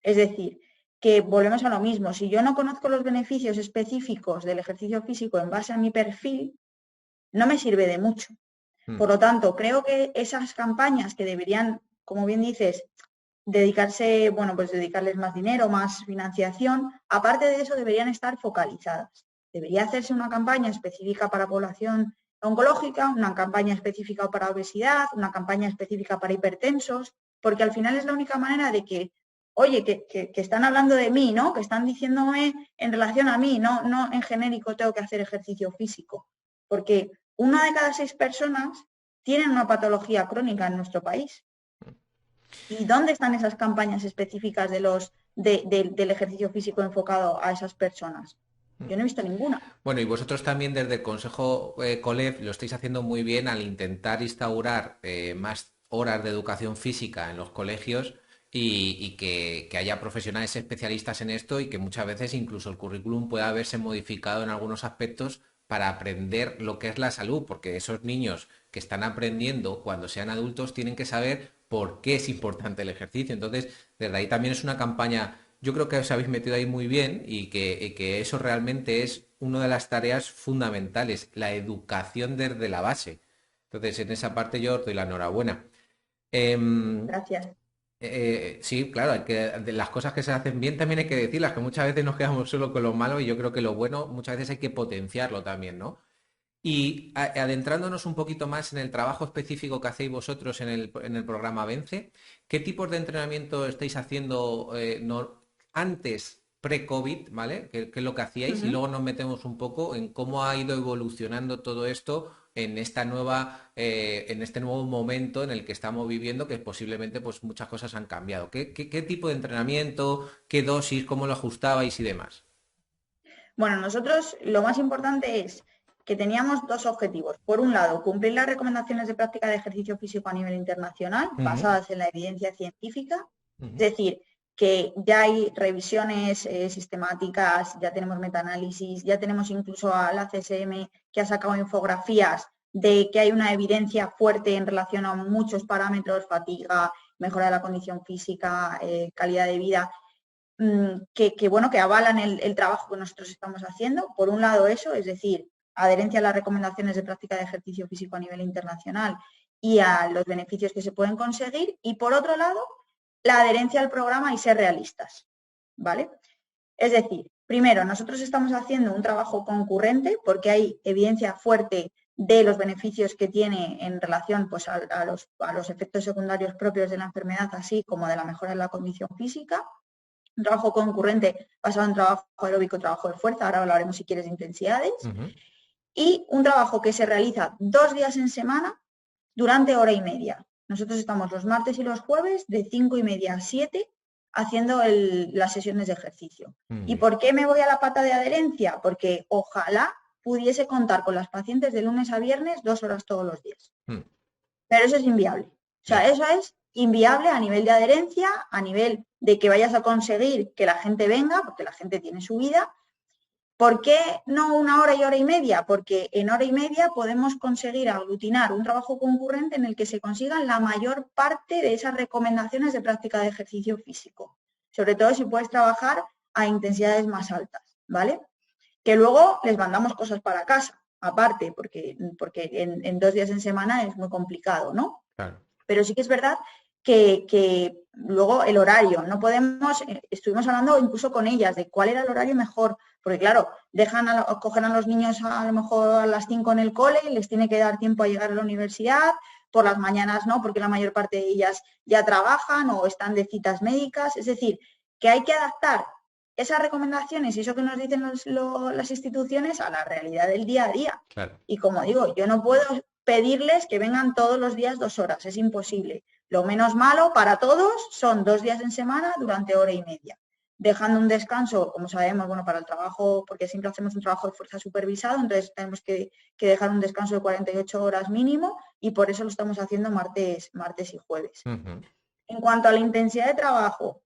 Speaker 2: Es decir, que volvemos a lo mismo. Si yo no conozco los beneficios específicos del ejercicio físico en base a mi perfil, no me sirve de mucho.
Speaker 1: Mm.
Speaker 2: Por lo tanto, creo que esas campañas que deberían, como bien dices, dedicarse, bueno, pues dedicarles más dinero, más financiación, aparte de eso deberían estar focalizadas. Debería hacerse una campaña específica para población oncológica, una campaña específica para obesidad, una campaña específica para hipertensos, porque al final es la única manera de que, oye, que están hablando de mí, ¿no? Que están diciéndome en relación a mí, no en genérico tengo que hacer ejercicio físico. Porque 1 de cada 6 personas tienen una patología crónica en nuestro país. ¿Y dónde están esas campañas específicas del ejercicio físico enfocado a esas personas? Yo no he visto ninguna.
Speaker 1: Bueno, y vosotros también desde el Consejo COLEF lo estáis haciendo muy bien al intentar instaurar más horas de educación física en los colegios y que haya profesionales especialistas en esto y que muchas veces incluso el currículum pueda haberse modificado en algunos aspectos para aprender lo que es la salud, porque esos niños que están aprendiendo cuando sean adultos tienen que saber por qué es importante el ejercicio. Entonces, desde ahí también es una campaña, yo creo que os habéis metido ahí muy bien y que eso realmente es una de las tareas fundamentales, la educación desde la base. Entonces, en esa parte yo os doy la enhorabuena. Em,
Speaker 2: Gracias.
Speaker 1: sí, claro, de las cosas que se hacen bien también hay que decirlas, que muchas veces nos quedamos solo con lo malo y yo creo que lo bueno muchas veces hay que potenciarlo también, ¿no? Y adentrándonos un poquito más en el trabajo específico que hacéis vosotros en el programa Vence, ¿qué tipos de entrenamiento estáis haciendo antes, pre-COVID, ¿vale? ¿Qué es lo que hacíais? Y
Speaker 2: Ujú.
Speaker 1: luego nos metemos un poco en cómo ha ido evolucionando todo esto en este nuevo momento en el que estamos viviendo, que posiblemente pues muchas cosas han cambiado. ¿Qué tipo de entrenamiento, qué dosis, cómo lo ajustabais y demás?
Speaker 2: Bueno, nosotros lo más importante es que teníamos 2 objetivos. Por un lado, cumplir las recomendaciones de práctica de ejercicio físico a nivel internacional,
Speaker 1: Ujú,
Speaker 2: basadas en la evidencia científica.
Speaker 1: ujú,
Speaker 2: Es decir, que ya hay revisiones sistemáticas, ya tenemos metaanálisis, ya tenemos incluso a la CSM que ha sacado infografías de que hay una evidencia fuerte en relación a muchos parámetros, fatiga, mejora de la condición física, calidad de vida, bueno, que avalan el trabajo que nosotros estamos haciendo. Por un lado eso, es decir, adherencia a las recomendaciones de práctica de ejercicio físico a nivel internacional y a los beneficios que se pueden conseguir. Y por otro lado, la adherencia al programa y ser realistas, ¿vale? Es decir, primero, nosotros estamos haciendo un trabajo concurrente porque hay evidencia fuerte de los beneficios que tiene en relación pues, a los efectos secundarios propios de la enfermedad, así como de la mejora de la condición física. Un trabajo concurrente basado en trabajo aeróbico, trabajo de fuerza, ahora hablaremos si quieres de intensidades,
Speaker 1: ujú.
Speaker 2: y un trabajo que se realiza 2 días en semana durante hora y media. Nosotros estamos los martes y los jueves de 5:30 a 7 haciendo las sesiones de ejercicio.
Speaker 1: Muy
Speaker 2: ¿Y
Speaker 1: bien.
Speaker 2: por qué me voy a la pata de adherencia? Porque ojalá pudiese contar con las pacientes de lunes a viernes 2 horas todos los días.
Speaker 1: Mm,
Speaker 2: Pero eso es inviable. O sea,
Speaker 1: ya.
Speaker 2: eso es inviable a nivel de adherencia, a nivel de que vayas a conseguir que la gente venga, porque la gente tiene su vida. ¿Por qué no 1 hora y media? Porque en hora y media podemos conseguir aglutinar un trabajo concurrente en el que se consigan la mayor parte de esas recomendaciones de práctica de ejercicio físico. Sobre todo si puedes trabajar a intensidades más altas, ¿vale? Que luego les mandamos cosas para casa, aparte, porque en 2 días en semana es muy complicado, ¿no?
Speaker 1: Claro.
Speaker 2: Pero sí que es verdad que luego el horario, no podemos, estuvimos hablando incluso con ellas de cuál era el horario mejor, porque claro, cogen a los niños a lo mejor a las 5 en el cole, les tiene que dar tiempo a llegar a la universidad, por las mañanas no, porque la mayor parte de ellas ya trabajan o están de citas médicas, es decir, que hay que adaptar esas recomendaciones y eso que nos dicen las instituciones a la realidad del día a día.
Speaker 1: Claro.
Speaker 2: Y como digo, yo no puedo pedirles que vengan todos los días 2 horas, es imposible. Lo menos malo para todos son 2 días en semana durante hora y media, dejando un descanso, como sabemos, bueno, para el trabajo, porque siempre hacemos un trabajo de fuerza supervisado, entonces tenemos que dejar un descanso de 48 horas mínimo y por eso lo estamos haciendo martes y jueves.
Speaker 1: Ujú,
Speaker 2: En cuanto a la intensidad de trabajo,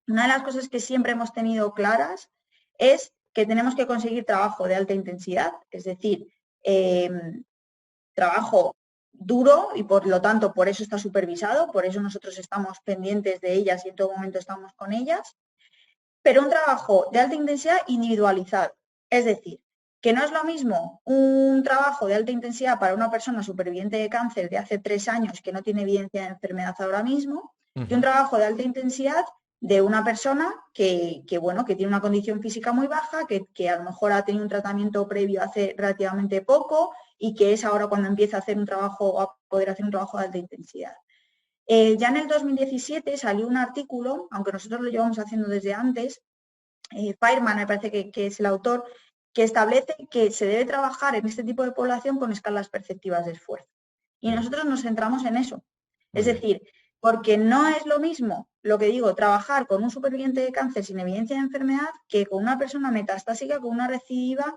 Speaker 2: una de las cosas que siempre hemos tenido claras es que tenemos que conseguir trabajo de alta intensidad, es decir, eh, trabajo duro y por lo tanto por eso está supervisado, por eso nosotros estamos pendientes de ellas y en todo momento estamos con ellas, pero un trabajo de alta intensidad individualizado. Es decir, que no es lo mismo un trabajo de alta intensidad para una persona superviviente de cáncer de hace 3 años que no tiene evidencia de enfermedad ahora mismo, que un
Speaker 1: ujú.
Speaker 2: trabajo de alta intensidad de una persona bueno, que tiene una condición física muy baja, que a lo mejor ha tenido un tratamiento previo hace relativamente poco y que es ahora cuando empieza a hacer un trabajo, a poder hacer un trabajo de alta intensidad. Ya en el 2017 salió un artículo, aunque nosotros lo llevamos haciendo desde antes, Fireman me parece que es el autor, que establece que se debe trabajar en este tipo de población con escalas perceptivas de esfuerzo. Y nosotros nos centramos en eso. Es decir, porque no es lo mismo, lo que digo, trabajar con un superviviente de cáncer sin evidencia de enfermedad que con una persona metastásica con una recidiva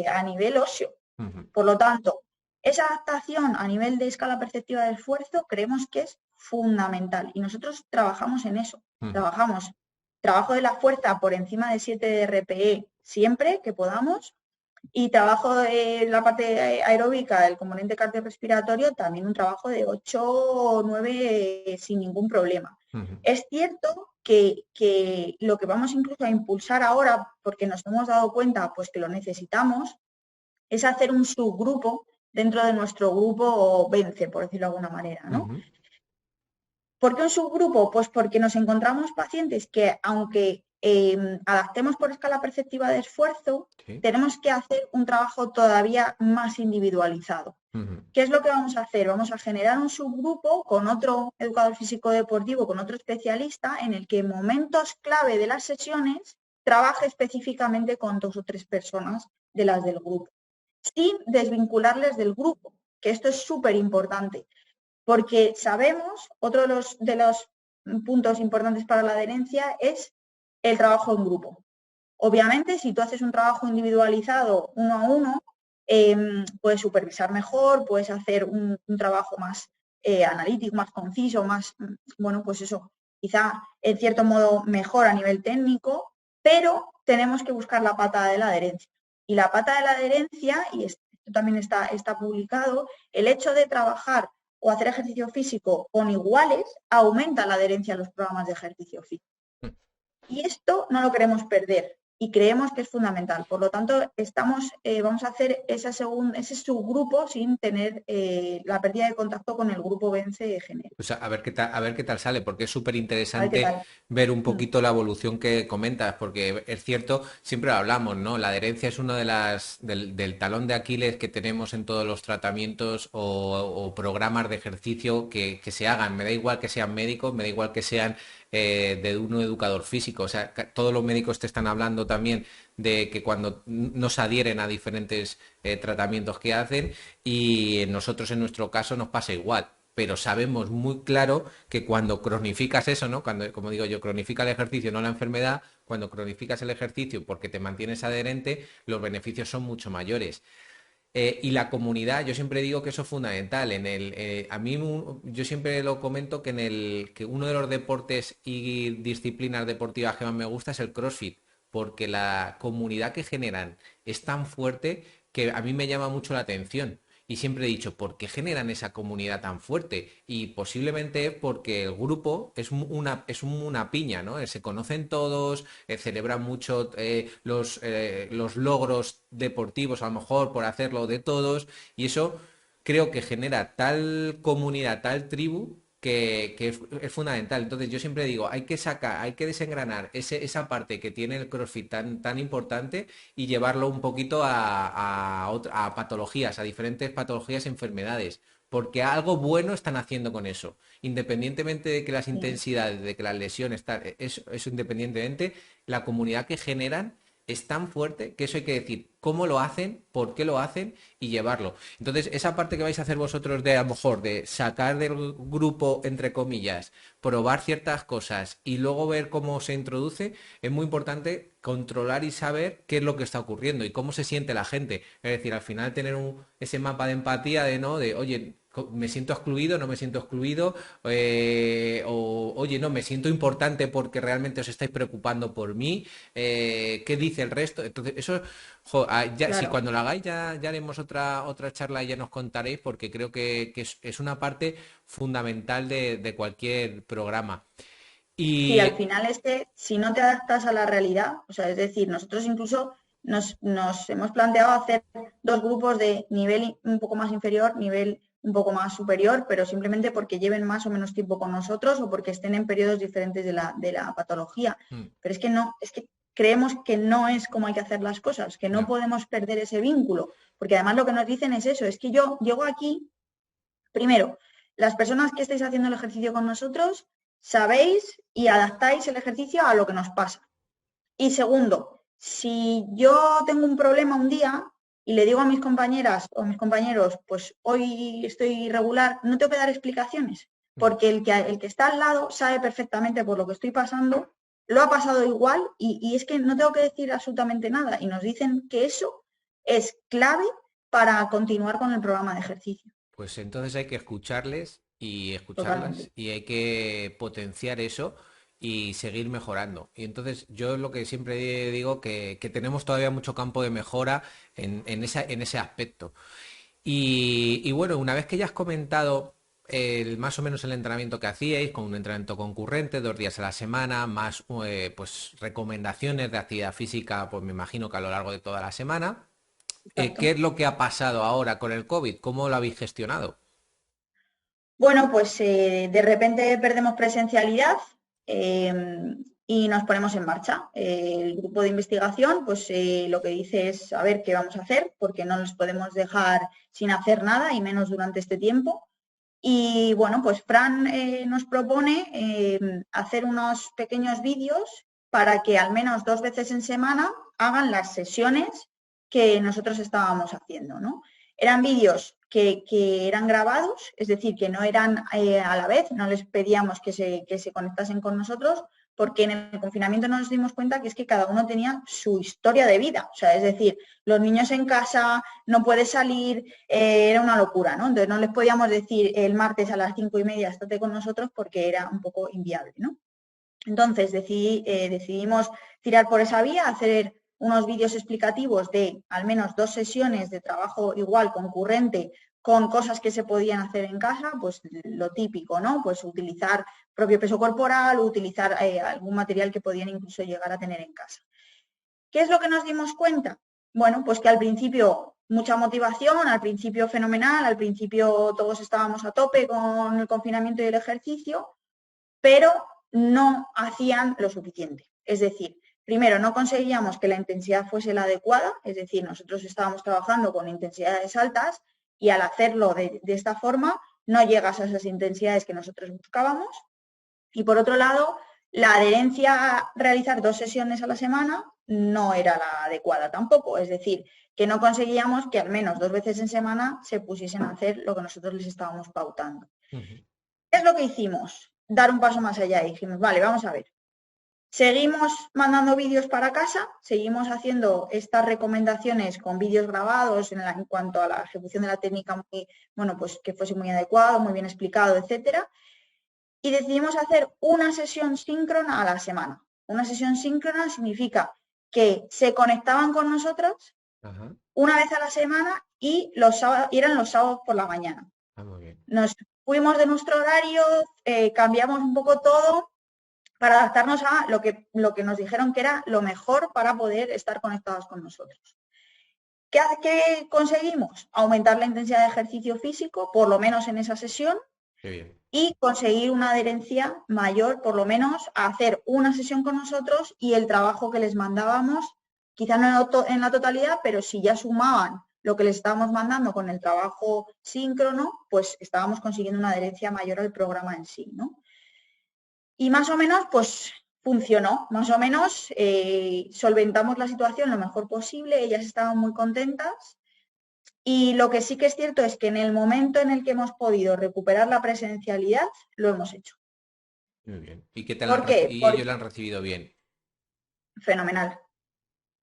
Speaker 2: a nivel óseo. Por lo tanto, esa adaptación a nivel de escala perceptiva de esfuerzo creemos que es fundamental y nosotros trabajamos en eso. Trabajamos trabajo de la fuerza por encima de 7 RPE siempre que podamos y trabajo de la parte aeróbica, el componente cardiorrespiratorio, también un trabajo de 8 o 9 sin ningún problema. Es cierto que lo que vamos incluso a impulsar ahora, porque nos hemos dado cuenta pues que lo necesitamos, es hacer un subgrupo dentro de nuestro grupo Vence, por decirlo de alguna manera, ¿no? ¿Por qué un subgrupo? Pues porque nos encontramos pacientes que, aunque adaptemos por escala perceptiva de esfuerzo, tenemos que hacer un trabajo todavía más individualizado. ¿Qué es lo que vamos a hacer? Vamos a generar un subgrupo con otro educador físico deportivo, con otro especialista, en el que en momentos clave de las sesiones trabaje específicamente con 2 o 3 personas de las del grupo, sin desvincularles del grupo, que esto es súper importante. Porque sabemos, otro de los puntos importantes para la adherencia es el trabajo en grupo. Obviamente, si tú haces un trabajo individualizado uno a uno, puedes supervisar mejor, puedes hacer un trabajo más analítico, más conciso, más, bueno, pues eso, quizá en cierto modo mejor a nivel técnico, pero tenemos que buscar la pata de la adherencia. Y la pata de la adherencia, y esto también está publicado, el hecho de trabajar o hacer ejercicio físico con iguales aumenta la adherencia a los programas de ejercicio físico. Y esto no lo queremos perder y creemos que es fundamental. Por lo tanto, vamos a hacer ese subgrupo sin tener la pérdida de contacto con el grupo Vence Género.
Speaker 1: O sea, a ver qué tal sale, porque es súper
Speaker 2: A ver qué
Speaker 1: interesante
Speaker 2: tal.
Speaker 1: ver un poquito la evolución que comentas, porque es cierto, siempre lo hablamos, ¿no? La adherencia es uno del talón de Aquiles que tenemos en todos los tratamientos o programas de ejercicio que se hagan. Me da igual que sean médicos, me da igual que sean de un educador físico. O sea, todos los médicos te están hablando también de que cuando nos adhieren a diferentes tratamientos que hacen y nosotros en nuestro caso nos pasa igual, pero sabemos muy claro que cuando cronificas eso, ¿no? Cuando, como digo yo, cronifica el ejercicio, no la enfermedad, cuando cronificas el ejercicio porque te mantienes adherente, los beneficios son mucho mayores. Y la comunidad, yo siempre digo que eso es fundamental. Yo siempre lo comento que uno de los deportes y disciplinas deportivas que más me gusta es el CrossFit, porque la comunidad que generan es tan fuerte que a mí me llama mucho la atención. Y siempre he dicho, ¿por qué generan esa comunidad tan fuerte? Y posiblemente porque el grupo es una piña, ¿no? Se conocen todos, celebran mucho los logros deportivos, a lo mejor por hacerlo de todos, y eso creo que genera tal comunidad, tal tribu, que es fundamental. Entonces yo siempre digo, hay que desengranar esa parte que tiene el CrossFit tan importante y llevarlo un poquito a patologías, a diferentes patologías y enfermedades. Porque algo bueno están haciendo con eso. Independientemente de que las
Speaker 2: Sí.
Speaker 1: intensidades, de que las lesiones, eso independientemente, la comunidad que generan es tan fuerte que eso hay que decir cómo lo hacen, por qué lo hacen y llevarlo. Entonces, esa parte que vais a hacer vosotros de a lo mejor de sacar del grupo, entre comillas, probar ciertas cosas y luego ver cómo se introduce, es muy importante controlar y saber qué es lo que está ocurriendo y cómo se siente la gente. Es decir, al final tener ese mapa de empatía de no, de oye, me siento excluido, no me siento excluido, o oye, no, me siento importante porque realmente os estáis preocupando por mí, qué dice el resto. Entonces, eso, si
Speaker 2: Claro.
Speaker 1: cuando lo hagáis ya haremos otra charla y ya nos contaréis porque creo que es una parte fundamental de cualquier programa.
Speaker 2: Sí, al
Speaker 1: Y
Speaker 2: final es que si no te adaptas a la realidad, o sea, es decir, nosotros incluso nos hemos planteado hacer 2 grupos de nivel un poco más inferior, nivel un poco más superior, pero simplemente porque lleven más o menos tiempo con nosotros o porque estén en periodos diferentes de la patología. Pero es que no, es que creemos que no es como hay que hacer las cosas, que no podemos perder ese vínculo, porque además lo que nos dicen es eso, es que yo llego aquí, primero, las personas que estáis haciendo el ejercicio con nosotros, sabéis y adaptáis el ejercicio a lo que nos pasa. Y segundo, si yo tengo un problema un día y le digo a mis compañeras o mis compañeros, pues hoy estoy irregular, no tengo que dar explicaciones, porque el que está al lado sabe perfectamente por lo que estoy pasando, lo ha pasado igual y es que no tengo que decir absolutamente nada. Y nos dicen que eso es clave para continuar con el programa de ejercicio.
Speaker 1: Pues entonces hay que escucharles y escucharlas
Speaker 2: Totalmente.
Speaker 1: y hay que potenciar eso y seguir mejorando. Y entonces yo lo que siempre digo que tenemos todavía mucho campo de mejora en ese aspecto. Y bueno, una vez que ya has comentado más o menos el entrenamiento que hacíais, con un entrenamiento concurrente, 2 días a la semana, más pues recomendaciones de actividad física, pues me imagino que a lo largo de toda la semana. ¿Qué
Speaker 2: Exacto.
Speaker 1: es lo que ha pasado ahora con el COVID? ¿Cómo lo habéis gestionado?
Speaker 2: Bueno, pues de repente perdemos presencialidad eh, y nos ponemos en marcha. El grupo de investigación, pues lo que dice es a ver qué vamos a hacer, porque no nos podemos dejar sin hacer nada y menos durante este tiempo. Y bueno, pues Fran nos propone hacer unos pequeños vídeos para que al menos 2 veces en semana hagan las sesiones que nosotros estábamos haciendo, ¿no? Eran vídeos que eran grabados, es decir, que no eran a la vez, no les pedíamos que se conectasen con nosotros, porque en el confinamiento nos dimos cuenta que es que cada uno tenía su historia de vida, o sea, es decir, los niños en casa, no puede salir, era una locura, ¿no? Entonces no les podíamos decir el martes a las 5:30 estate con nosotros porque era un poco inviable, ¿no? Entonces decidimos tirar por esa vía, hacer unos vídeos explicativos de al menos 2 sesiones de trabajo igual, concurrente, con cosas que se podían hacer en casa, pues lo típico, ¿no? Pues utilizar propio peso corporal, utilizar algún material que podían incluso llegar a tener en casa. ¿Qué es lo que nos dimos cuenta? Bueno, pues que al principio mucha motivación, al principio fenomenal, al principio todos estábamos a tope con el confinamiento y el ejercicio, pero no hacían lo suficiente. Es decir, primero, no conseguíamos que la intensidad fuese la adecuada, es decir, nosotros estábamos trabajando con intensidades altas y al hacerlo de esta forma no llegas a esas intensidades que nosotros buscábamos. Y por otro lado, la adherencia a realizar 2 sesiones a la semana no era la adecuada tampoco, es decir, que no conseguíamos que al menos 2 veces en semana se pusiesen a hacer lo que nosotros les estábamos pautando. ¿Qué es lo que hicimos? Dar un paso más allá y dijimos, vale, vamos a ver. Seguimos mandando vídeos para casa, seguimos haciendo estas recomendaciones con vídeos grabados en cuanto a la ejecución de la técnica, bueno, pues que fuese muy adecuado, muy bien explicado, etcétera. Y decidimos hacer una sesión síncrona a la semana. Una sesión síncrona significa que se conectaban con nosotros una vez a la semana y eran los sábados por la mañana.
Speaker 1: Muy bien.
Speaker 2: Nos fuimos de nuestro horario, cambiamos un poco todo para adaptarnos a lo que nos dijeron que era lo mejor para poder estar conectados con nosotros. ¿Qué conseguimos? Aumentar la intensidad de ejercicio físico, por lo menos en esa sesión, y conseguir una adherencia mayor, por lo menos, a hacer una sesión con nosotros y el trabajo que les mandábamos, quizá no en la totalidad, pero si ya sumaban lo que les estábamos mandando con el trabajo síncrono, pues estábamos consiguiendo una adherencia mayor al programa en sí, ¿no? Y más o menos, pues funcionó, más o menos solventamos la situación lo mejor posible, ellas estaban muy contentas. Y lo que sí que es cierto es que en el momento en el que hemos podido recuperar la presencialidad, lo hemos hecho.
Speaker 1: Muy bien. ¿Y qué tal
Speaker 2: ¿Por qué?
Speaker 1: y ellos lo han recibido bien?
Speaker 2: Fenomenal,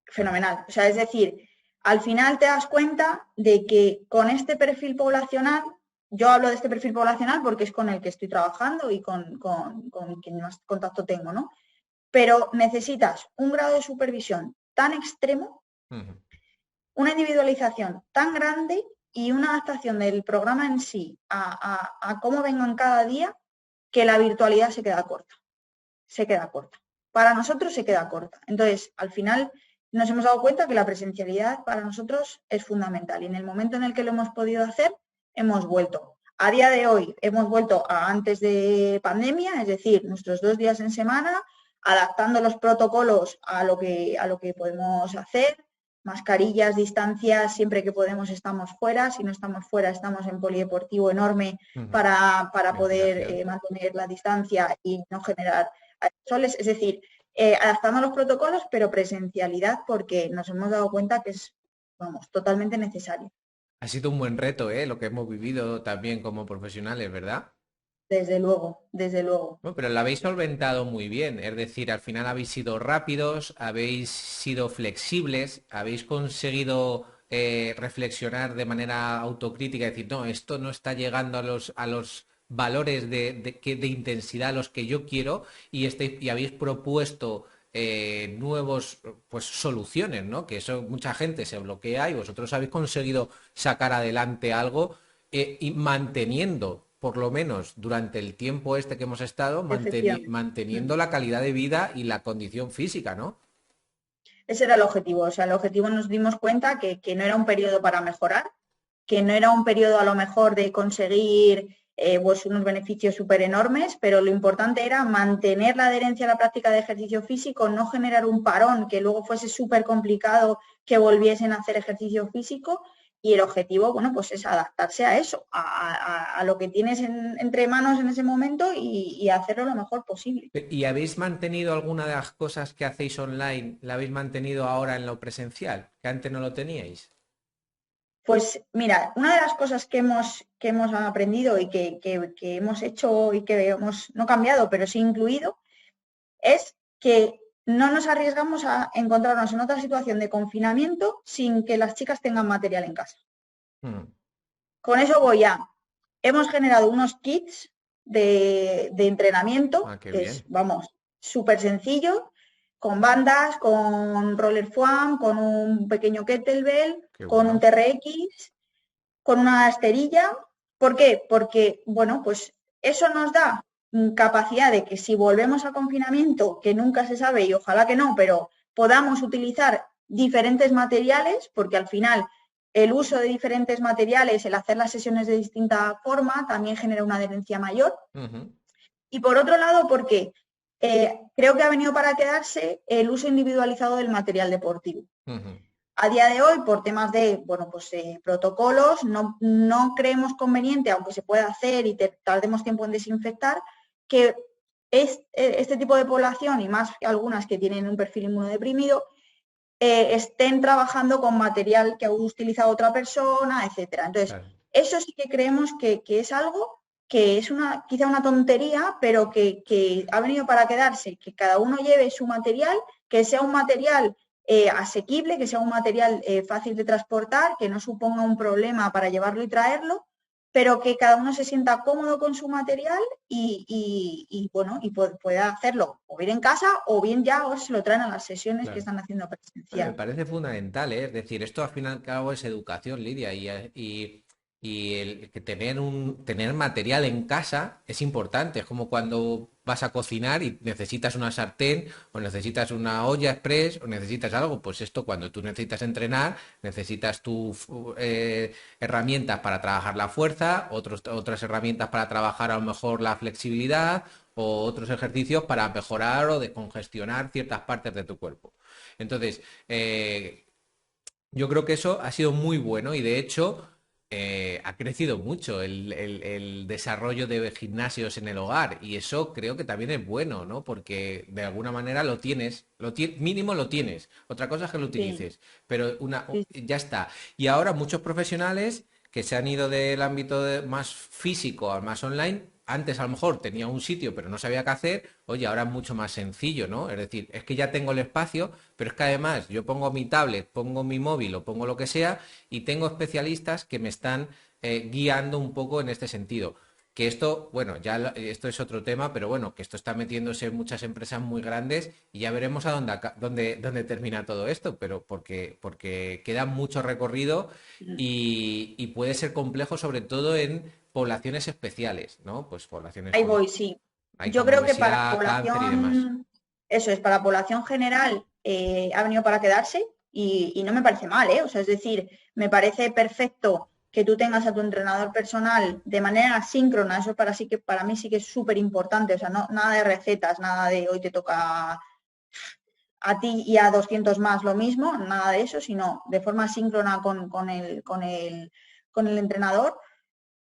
Speaker 2: fenomenal. O sea, es decir, al final te das cuenta de que con este perfil poblacional, yo hablo de este perfil poblacional porque es con el que estoy trabajando y con quien más contacto tengo, ¿no? Pero necesitas un grado de supervisión tan extremo, una individualización tan grande y una adaptación del programa en sí a cómo vengan cada día, que la virtualidad se queda corta. Se queda corta. Para nosotros se queda corta. Entonces, al final nos hemos dado cuenta que la presencialidad para nosotros es fundamental y en el momento en el que lo hemos podido hacer, hemos vuelto. A día de hoy hemos vuelto a antes de pandemia, es decir, nuestros 2 días en semana, adaptando los protocolos a lo que podemos hacer. Mascarillas, distancias, siempre que podemos estamos fuera. Si no estamos fuera, estamos en polideportivo enorme
Speaker 1: Ujú.
Speaker 2: para poder
Speaker 1: Ventilación.
Speaker 2: mantener la distancia y no generar aerosoles. Es decir, adaptando los protocolos, pero presencialidad, porque nos hemos dado cuenta que es, vamos, totalmente necesario.
Speaker 1: Ha sido un buen reto, ¿eh? Lo que hemos vivido también como profesionales, ¿verdad?
Speaker 2: Desde luego, desde luego.
Speaker 1: Bueno, pero lo habéis solventado muy bien, es decir, al final habéis sido rápidos, habéis sido flexibles, habéis conseguido reflexionar de manera autocrítica y decir, no, esto no está llegando a los valores de intensidad a los que yo quiero y habéis propuesto nuevos pues soluciones, ¿no? Que eso mucha gente se bloquea y vosotros habéis conseguido sacar adelante algo y manteniendo, por lo menos durante el tiempo este que hemos estado,
Speaker 2: Efectivamente.
Speaker 1: manteniendo la calidad de vida y la condición física, ¿no?
Speaker 2: Ese era el objetivo. O sea, el objetivo nos dimos cuenta que no era un periodo para mejorar, que no era un periodo a lo mejor de conseguir pues unos beneficios súper enormes, pero lo importante era mantener la adherencia a la práctica de ejercicio físico, no generar un parón que luego fuese súper complicado que volviesen a hacer ejercicio físico. Y el objetivo, bueno, pues es adaptarse a eso, a lo que tienes entre manos en ese momento y hacerlo lo mejor posible.
Speaker 1: ¿Y habéis mantenido alguna de las cosas que hacéis online, la habéis mantenido ahora en lo presencial, que antes no lo teníais?
Speaker 2: Pues mira, una de las cosas que hemos aprendido y que hemos hecho y que hemos no cambiado, pero sí incluido, es que no nos arriesgamos a encontrarnos en otra situación de confinamiento sin que las chicas tengan material en casa.
Speaker 1: Mm.
Speaker 2: Con eso voy a, hemos generado unos kits de
Speaker 1: Ah,
Speaker 2: entrenamiento,
Speaker 1: qué
Speaker 2: que es,
Speaker 1: bien,
Speaker 2: vamos, súper sencillo, con bandas, con roller foam, con un pequeño kettlebell,
Speaker 1: qué
Speaker 2: con un
Speaker 1: bueno.
Speaker 2: TRX, con una esterilla. ¿Por qué? Porque, bueno, pues eso nos da capacidad de que si volvemos a confinamiento, que nunca se sabe y ojalá que no, pero podamos utilizar diferentes materiales, porque al final el uso de diferentes materiales, el hacer las sesiones de distinta forma, también genera una adherencia mayor.
Speaker 1: Ujú,
Speaker 2: Y por otro lado, porque creo que ha venido para quedarse el uso individualizado del material deportivo.
Speaker 1: ujú.
Speaker 2: A día de hoy, por temas de bueno, pues, protocolos, no creemos conveniente, aunque se pueda hacer y tardemos tiempo en desinfectar, que este tipo de población, y más que algunas que tienen un perfil inmunodeprimido, estén trabajando con material que ha utilizado otra persona, etcétera. Entonces,
Speaker 1: Claro.
Speaker 2: eso sí que creemos que es algo que es quizá una tontería, pero que ha venido para quedarse, que cada uno lleve su material, que sea un material asequible, que sea un material fácil de transportar, que no suponga un problema para llevarlo y traerlo, pero que cada uno se sienta cómodo con su material bueno, y pueda hacerlo o bien en casa o bien ya o se lo traen a las sesiones que
Speaker 1: Claro.
Speaker 2: están haciendo
Speaker 1: Me
Speaker 2: presencial.
Speaker 1: parece fundamental, ¿eh? Es decir, esto al fin y al cabo es educación, Lidia, y el que tener material en casa es importante. Es como cuando vas a cocinar y necesitas una sartén o necesitas una olla express o necesitas algo. Pues esto cuando tú necesitas entrenar, necesitas tus herramientas para trabajar la fuerza, otras herramientas para trabajar a lo mejor la flexibilidad o otros ejercicios para mejorar o descongestionar ciertas partes de tu cuerpo. Entonces, yo creo que eso ha sido muy bueno y de hecho ha crecido mucho el desarrollo de gimnasios en el hogar y eso creo que también es bueno, ¿no? Porque de alguna manera lo tienes, mínimo lo tienes. Otra cosa es que lo
Speaker 2: Sí,
Speaker 1: utilices, pero
Speaker 2: sí,
Speaker 1: ya está. Y ahora muchos profesionales que se han ido del ámbito más físico al más online, antes a lo mejor tenía un sitio pero no sabía qué hacer, oye, ahora es mucho más sencillo, ¿no? Es decir, es que ya tengo el espacio, pero es que además yo pongo mi tablet, pongo mi móvil o pongo lo que sea y tengo especialistas que me están guiando un poco en este sentido. Que esto, bueno, esto es otro tema, pero bueno, que esto está metiéndose en muchas empresas muy grandes y ya veremos a dónde termina todo esto, pero porque queda mucho recorrido
Speaker 2: sí.
Speaker 1: y puede ser complejo sobre todo en poblaciones especiales, ¿no? Pues poblaciones
Speaker 2: Ahí
Speaker 1: con,
Speaker 2: voy, sí.
Speaker 1: hay
Speaker 2: Yo
Speaker 1: con
Speaker 2: creo que para
Speaker 1: obesidad, cáncer y demás.
Speaker 2: población, eso es, para población general ha venido para quedarse y no me parece mal, ¿eh? O sea, es decir, me parece perfecto que tú tengas a tu entrenador personal de manera síncrona, eso para mí sí que es súper importante, o sea, no, nada de recetas, nada de hoy te toca a ti y a 200 más lo mismo, nada de eso, sino de forma síncrona con el entrenador.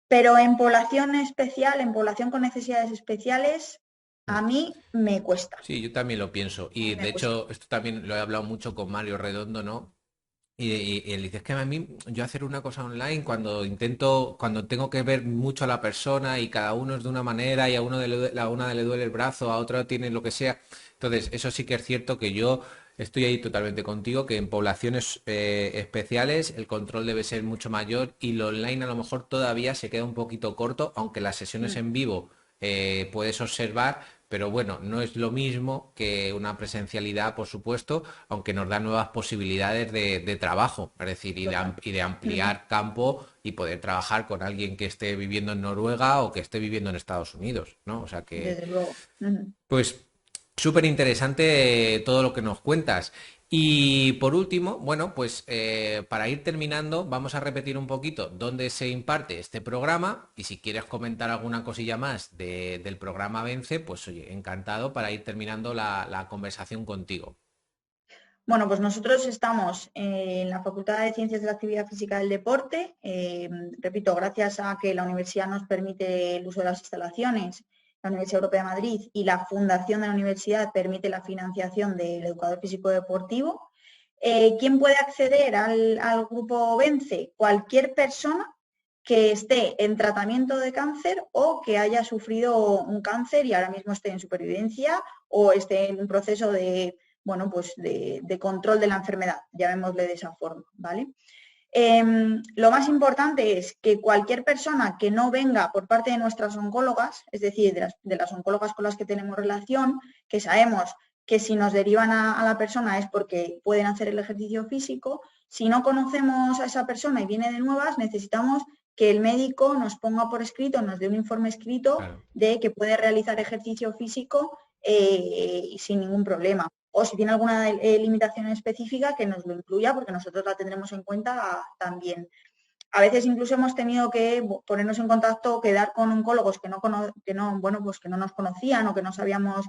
Speaker 2: Pero en población especial, en población con necesidades especiales, a mí me cuesta.
Speaker 1: Sí, yo también lo pienso. Y de hecho, esto también lo he hablado mucho con Mario Redondo, ¿no? Y él dice, es que a mí, yo hacer una cosa online, cuando tengo que ver mucho a la persona y cada uno es de una manera y a una le duele el brazo, a otra tiene lo que sea. Entonces, eso sí que es cierto que yo estoy ahí totalmente contigo, que en poblaciones especiales el control debe ser mucho mayor y lo online a lo mejor todavía se queda un poquito corto, aunque las sesiones en vivo puedes observar, pero bueno, no es lo mismo que una presencialidad, por supuesto, aunque nos da nuevas posibilidades de trabajo, es decir, y de ampliar campo y poder trabajar con alguien que esté viviendo en Noruega o que esté viviendo en Estados Unidos, ¿no? O sea que,
Speaker 2: Desde luego.
Speaker 1: pues, súper interesante todo lo que nos cuentas. Y por último, bueno, pues para ir terminando, vamos a repetir un poquito dónde se imparte este programa y si quieres comentar alguna cosilla más del programa Vence, pues oye, encantado para ir terminando la conversación contigo.
Speaker 2: Bueno, pues nosotros estamos en la Facultad de Ciencias de la Actividad Física y del Deporte. Repito, gracias a que la universidad nos permite el uso de las instalaciones, la Universidad Europea de Madrid y la fundación de la universidad permite la financiación del educador físico deportivo. ¿Quién puede acceder al grupo Vence? Cualquier persona que esté en tratamiento de cáncer o que haya sufrido un cáncer y ahora mismo esté en supervivencia o esté en un proceso de, bueno, pues de control de la enfermedad, llamémosle de esa forma, ¿vale? Lo más importante es que cualquier persona que no venga por parte de nuestras oncólogas, es decir, de las oncólogas con las que tenemos relación, que sabemos que si nos derivan a la persona es porque pueden hacer el ejercicio físico, si no conocemos a esa persona y viene de nuevas, necesitamos que el médico nos ponga por escrito, nos dé un informe escrito
Speaker 1: Claro.
Speaker 2: de que puede realizar ejercicio físico sin ningún problema. O si tiene alguna limitación específica, que nos lo incluya, porque nosotros la tendremos en cuenta también. A veces incluso hemos tenido que ponernos en contacto, quedar con oncólogos que no nos conocían o que no sabíamos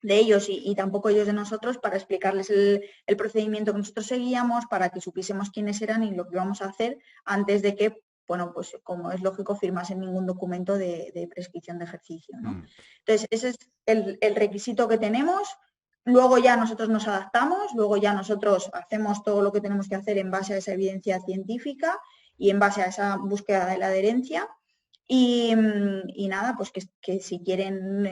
Speaker 2: de ellos y tampoco ellos de nosotros para explicarles el procedimiento que nosotros seguíamos, para que supiésemos quiénes eran y lo que íbamos a hacer antes de que, bueno, pues como es lógico, firmasen ningún documento de prescripción de ejercicio, ¿no? Entonces, ese es el requisito que tenemos. Luego ya nosotros nos adaptamos, luego ya nosotros hacemos todo lo que tenemos que hacer en base a esa evidencia científica y en base a esa búsqueda de la adherencia. Y nada, pues que si quieren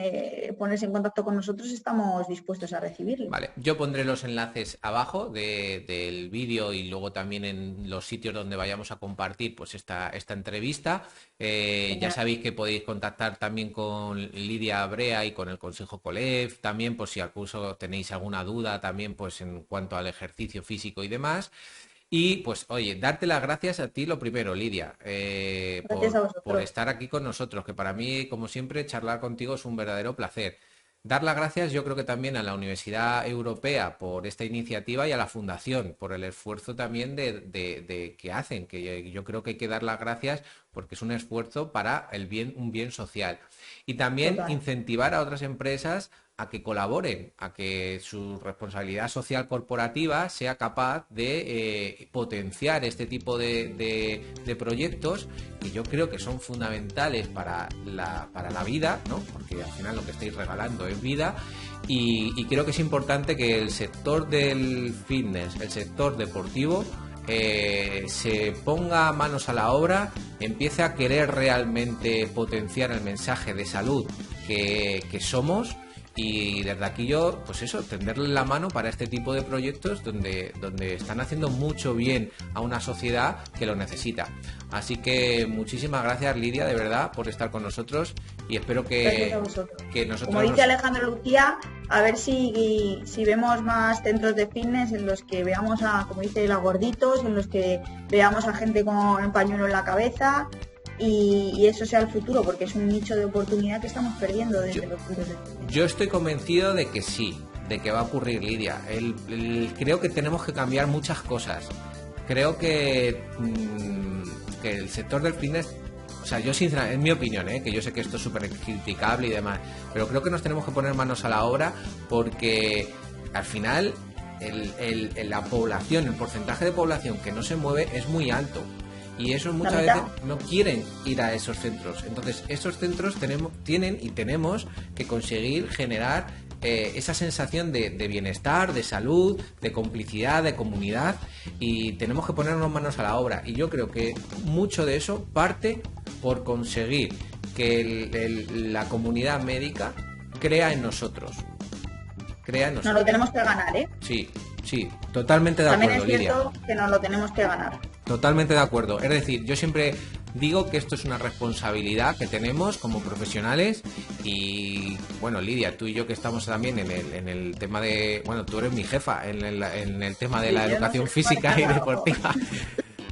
Speaker 2: ponerse en contacto con nosotros, estamos dispuestos a recibirles.
Speaker 1: Vale, yo pondré los enlaces abajo del vídeo y luego también en los sitios donde vayamos a compartir pues esta entrevista. Ya sabéis que podéis contactar también con Lidia Brea y con el Consejo COLEF, también por si acaso tenéis alguna duda también pues en cuanto al ejercicio físico y demás. Y pues, oye, darte las gracias a ti lo primero, Lidia,
Speaker 2: Gracias a
Speaker 1: por
Speaker 2: vosotros.
Speaker 1: estar aquí con nosotros, que para mí, como siempre, charlar contigo es un verdadero placer. Dar las gracias yo creo que también a la Universidad Europea por esta iniciativa y a la Fundación por el esfuerzo también de que hacen, que yo creo que hay que dar las gracias porque es un esfuerzo para un bien social. Y también
Speaker 2: Total.
Speaker 1: incentivar a otras empresas a que colaboren, a que su responsabilidad social corporativa sea capaz de potenciar este tipo de proyectos que yo creo que son fundamentales para la vida, ¿no? Porque al final lo que estáis regalando es vida y creo que es importante que el sector del fitness, el sector deportivo, se ponga manos a la obra, empiece a querer realmente potenciar el mensaje de salud que somos. Y desde aquí yo, pues eso, tenderle la mano para este tipo de proyectos donde están haciendo mucho bien a una sociedad que lo necesita. Así que muchísimas gracias, Lidia, de verdad, por estar con nosotros y espero
Speaker 2: Gracias a vosotros.
Speaker 1: que nosotros...
Speaker 2: Como dice Alejandro Lucía, a ver si vemos más centros de fitness en los que veamos a, como dice él, a gorditos, en los que veamos a gente con el pañuelo en la cabeza. Y eso sea el futuro, porque es un nicho de oportunidad que estamos perdiendo desde los centros de fitness.
Speaker 1: Yo estoy convencido de que sí, de que va a ocurrir, Lidia. Creo que tenemos que cambiar muchas cosas. Creo que que el sector del fitness, o sea, yo sinceramente, en mi opinión, que yo sé que esto es súper criticable y demás, pero creo que nos tenemos que poner manos a la obra porque al final la población, el porcentaje de población que no se mueve es muy alto. Y eso muchas veces no quieren ir a esos centros. Entonces, esos centros tenemos que conseguir generar esa sensación de bienestar, de salud, de complicidad, de comunidad, y tenemos que ponernos manos a la obra. Y yo creo que mucho de eso parte por conseguir que la comunidad médica crea en nosotros. Nos lo
Speaker 2: tenemos que ganar, ¿eh?
Speaker 1: Sí, totalmente de acuerdo, Lidia.
Speaker 2: También es cierto que nos lo tenemos que ganar.
Speaker 1: Totalmente de acuerdo. Es decir, yo siempre digo que esto es una responsabilidad que tenemos como profesionales y, bueno, Lidia, tú y yo que estamos también en el tema de... Bueno, tú eres mi jefa en el tema de la educación física y deportiva.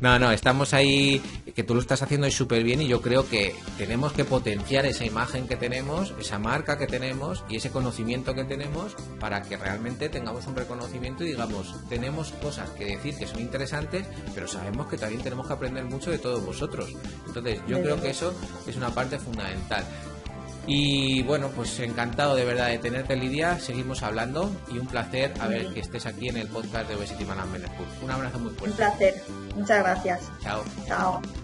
Speaker 1: No, estamos ahí, que tú lo estás haciendo súper bien y yo creo que tenemos que potenciar esa imagen que tenemos, esa marca que tenemos y ese conocimiento que tenemos para que realmente tengamos un reconocimiento y digamos, tenemos cosas que decir que son interesantes, pero sabemos que también tenemos que aprender mucho de todos vosotros. Entonces, yo creo que eso es una parte fundamental. Y bueno, pues encantado de verdad de tenerte, Lidia. Seguimos hablando y un placer a ver que estés aquí en el podcast de Obesity Management School. Un abrazo muy fuerte.
Speaker 2: Un placer. Muchas gracias.
Speaker 1: Chao.
Speaker 2: Chao.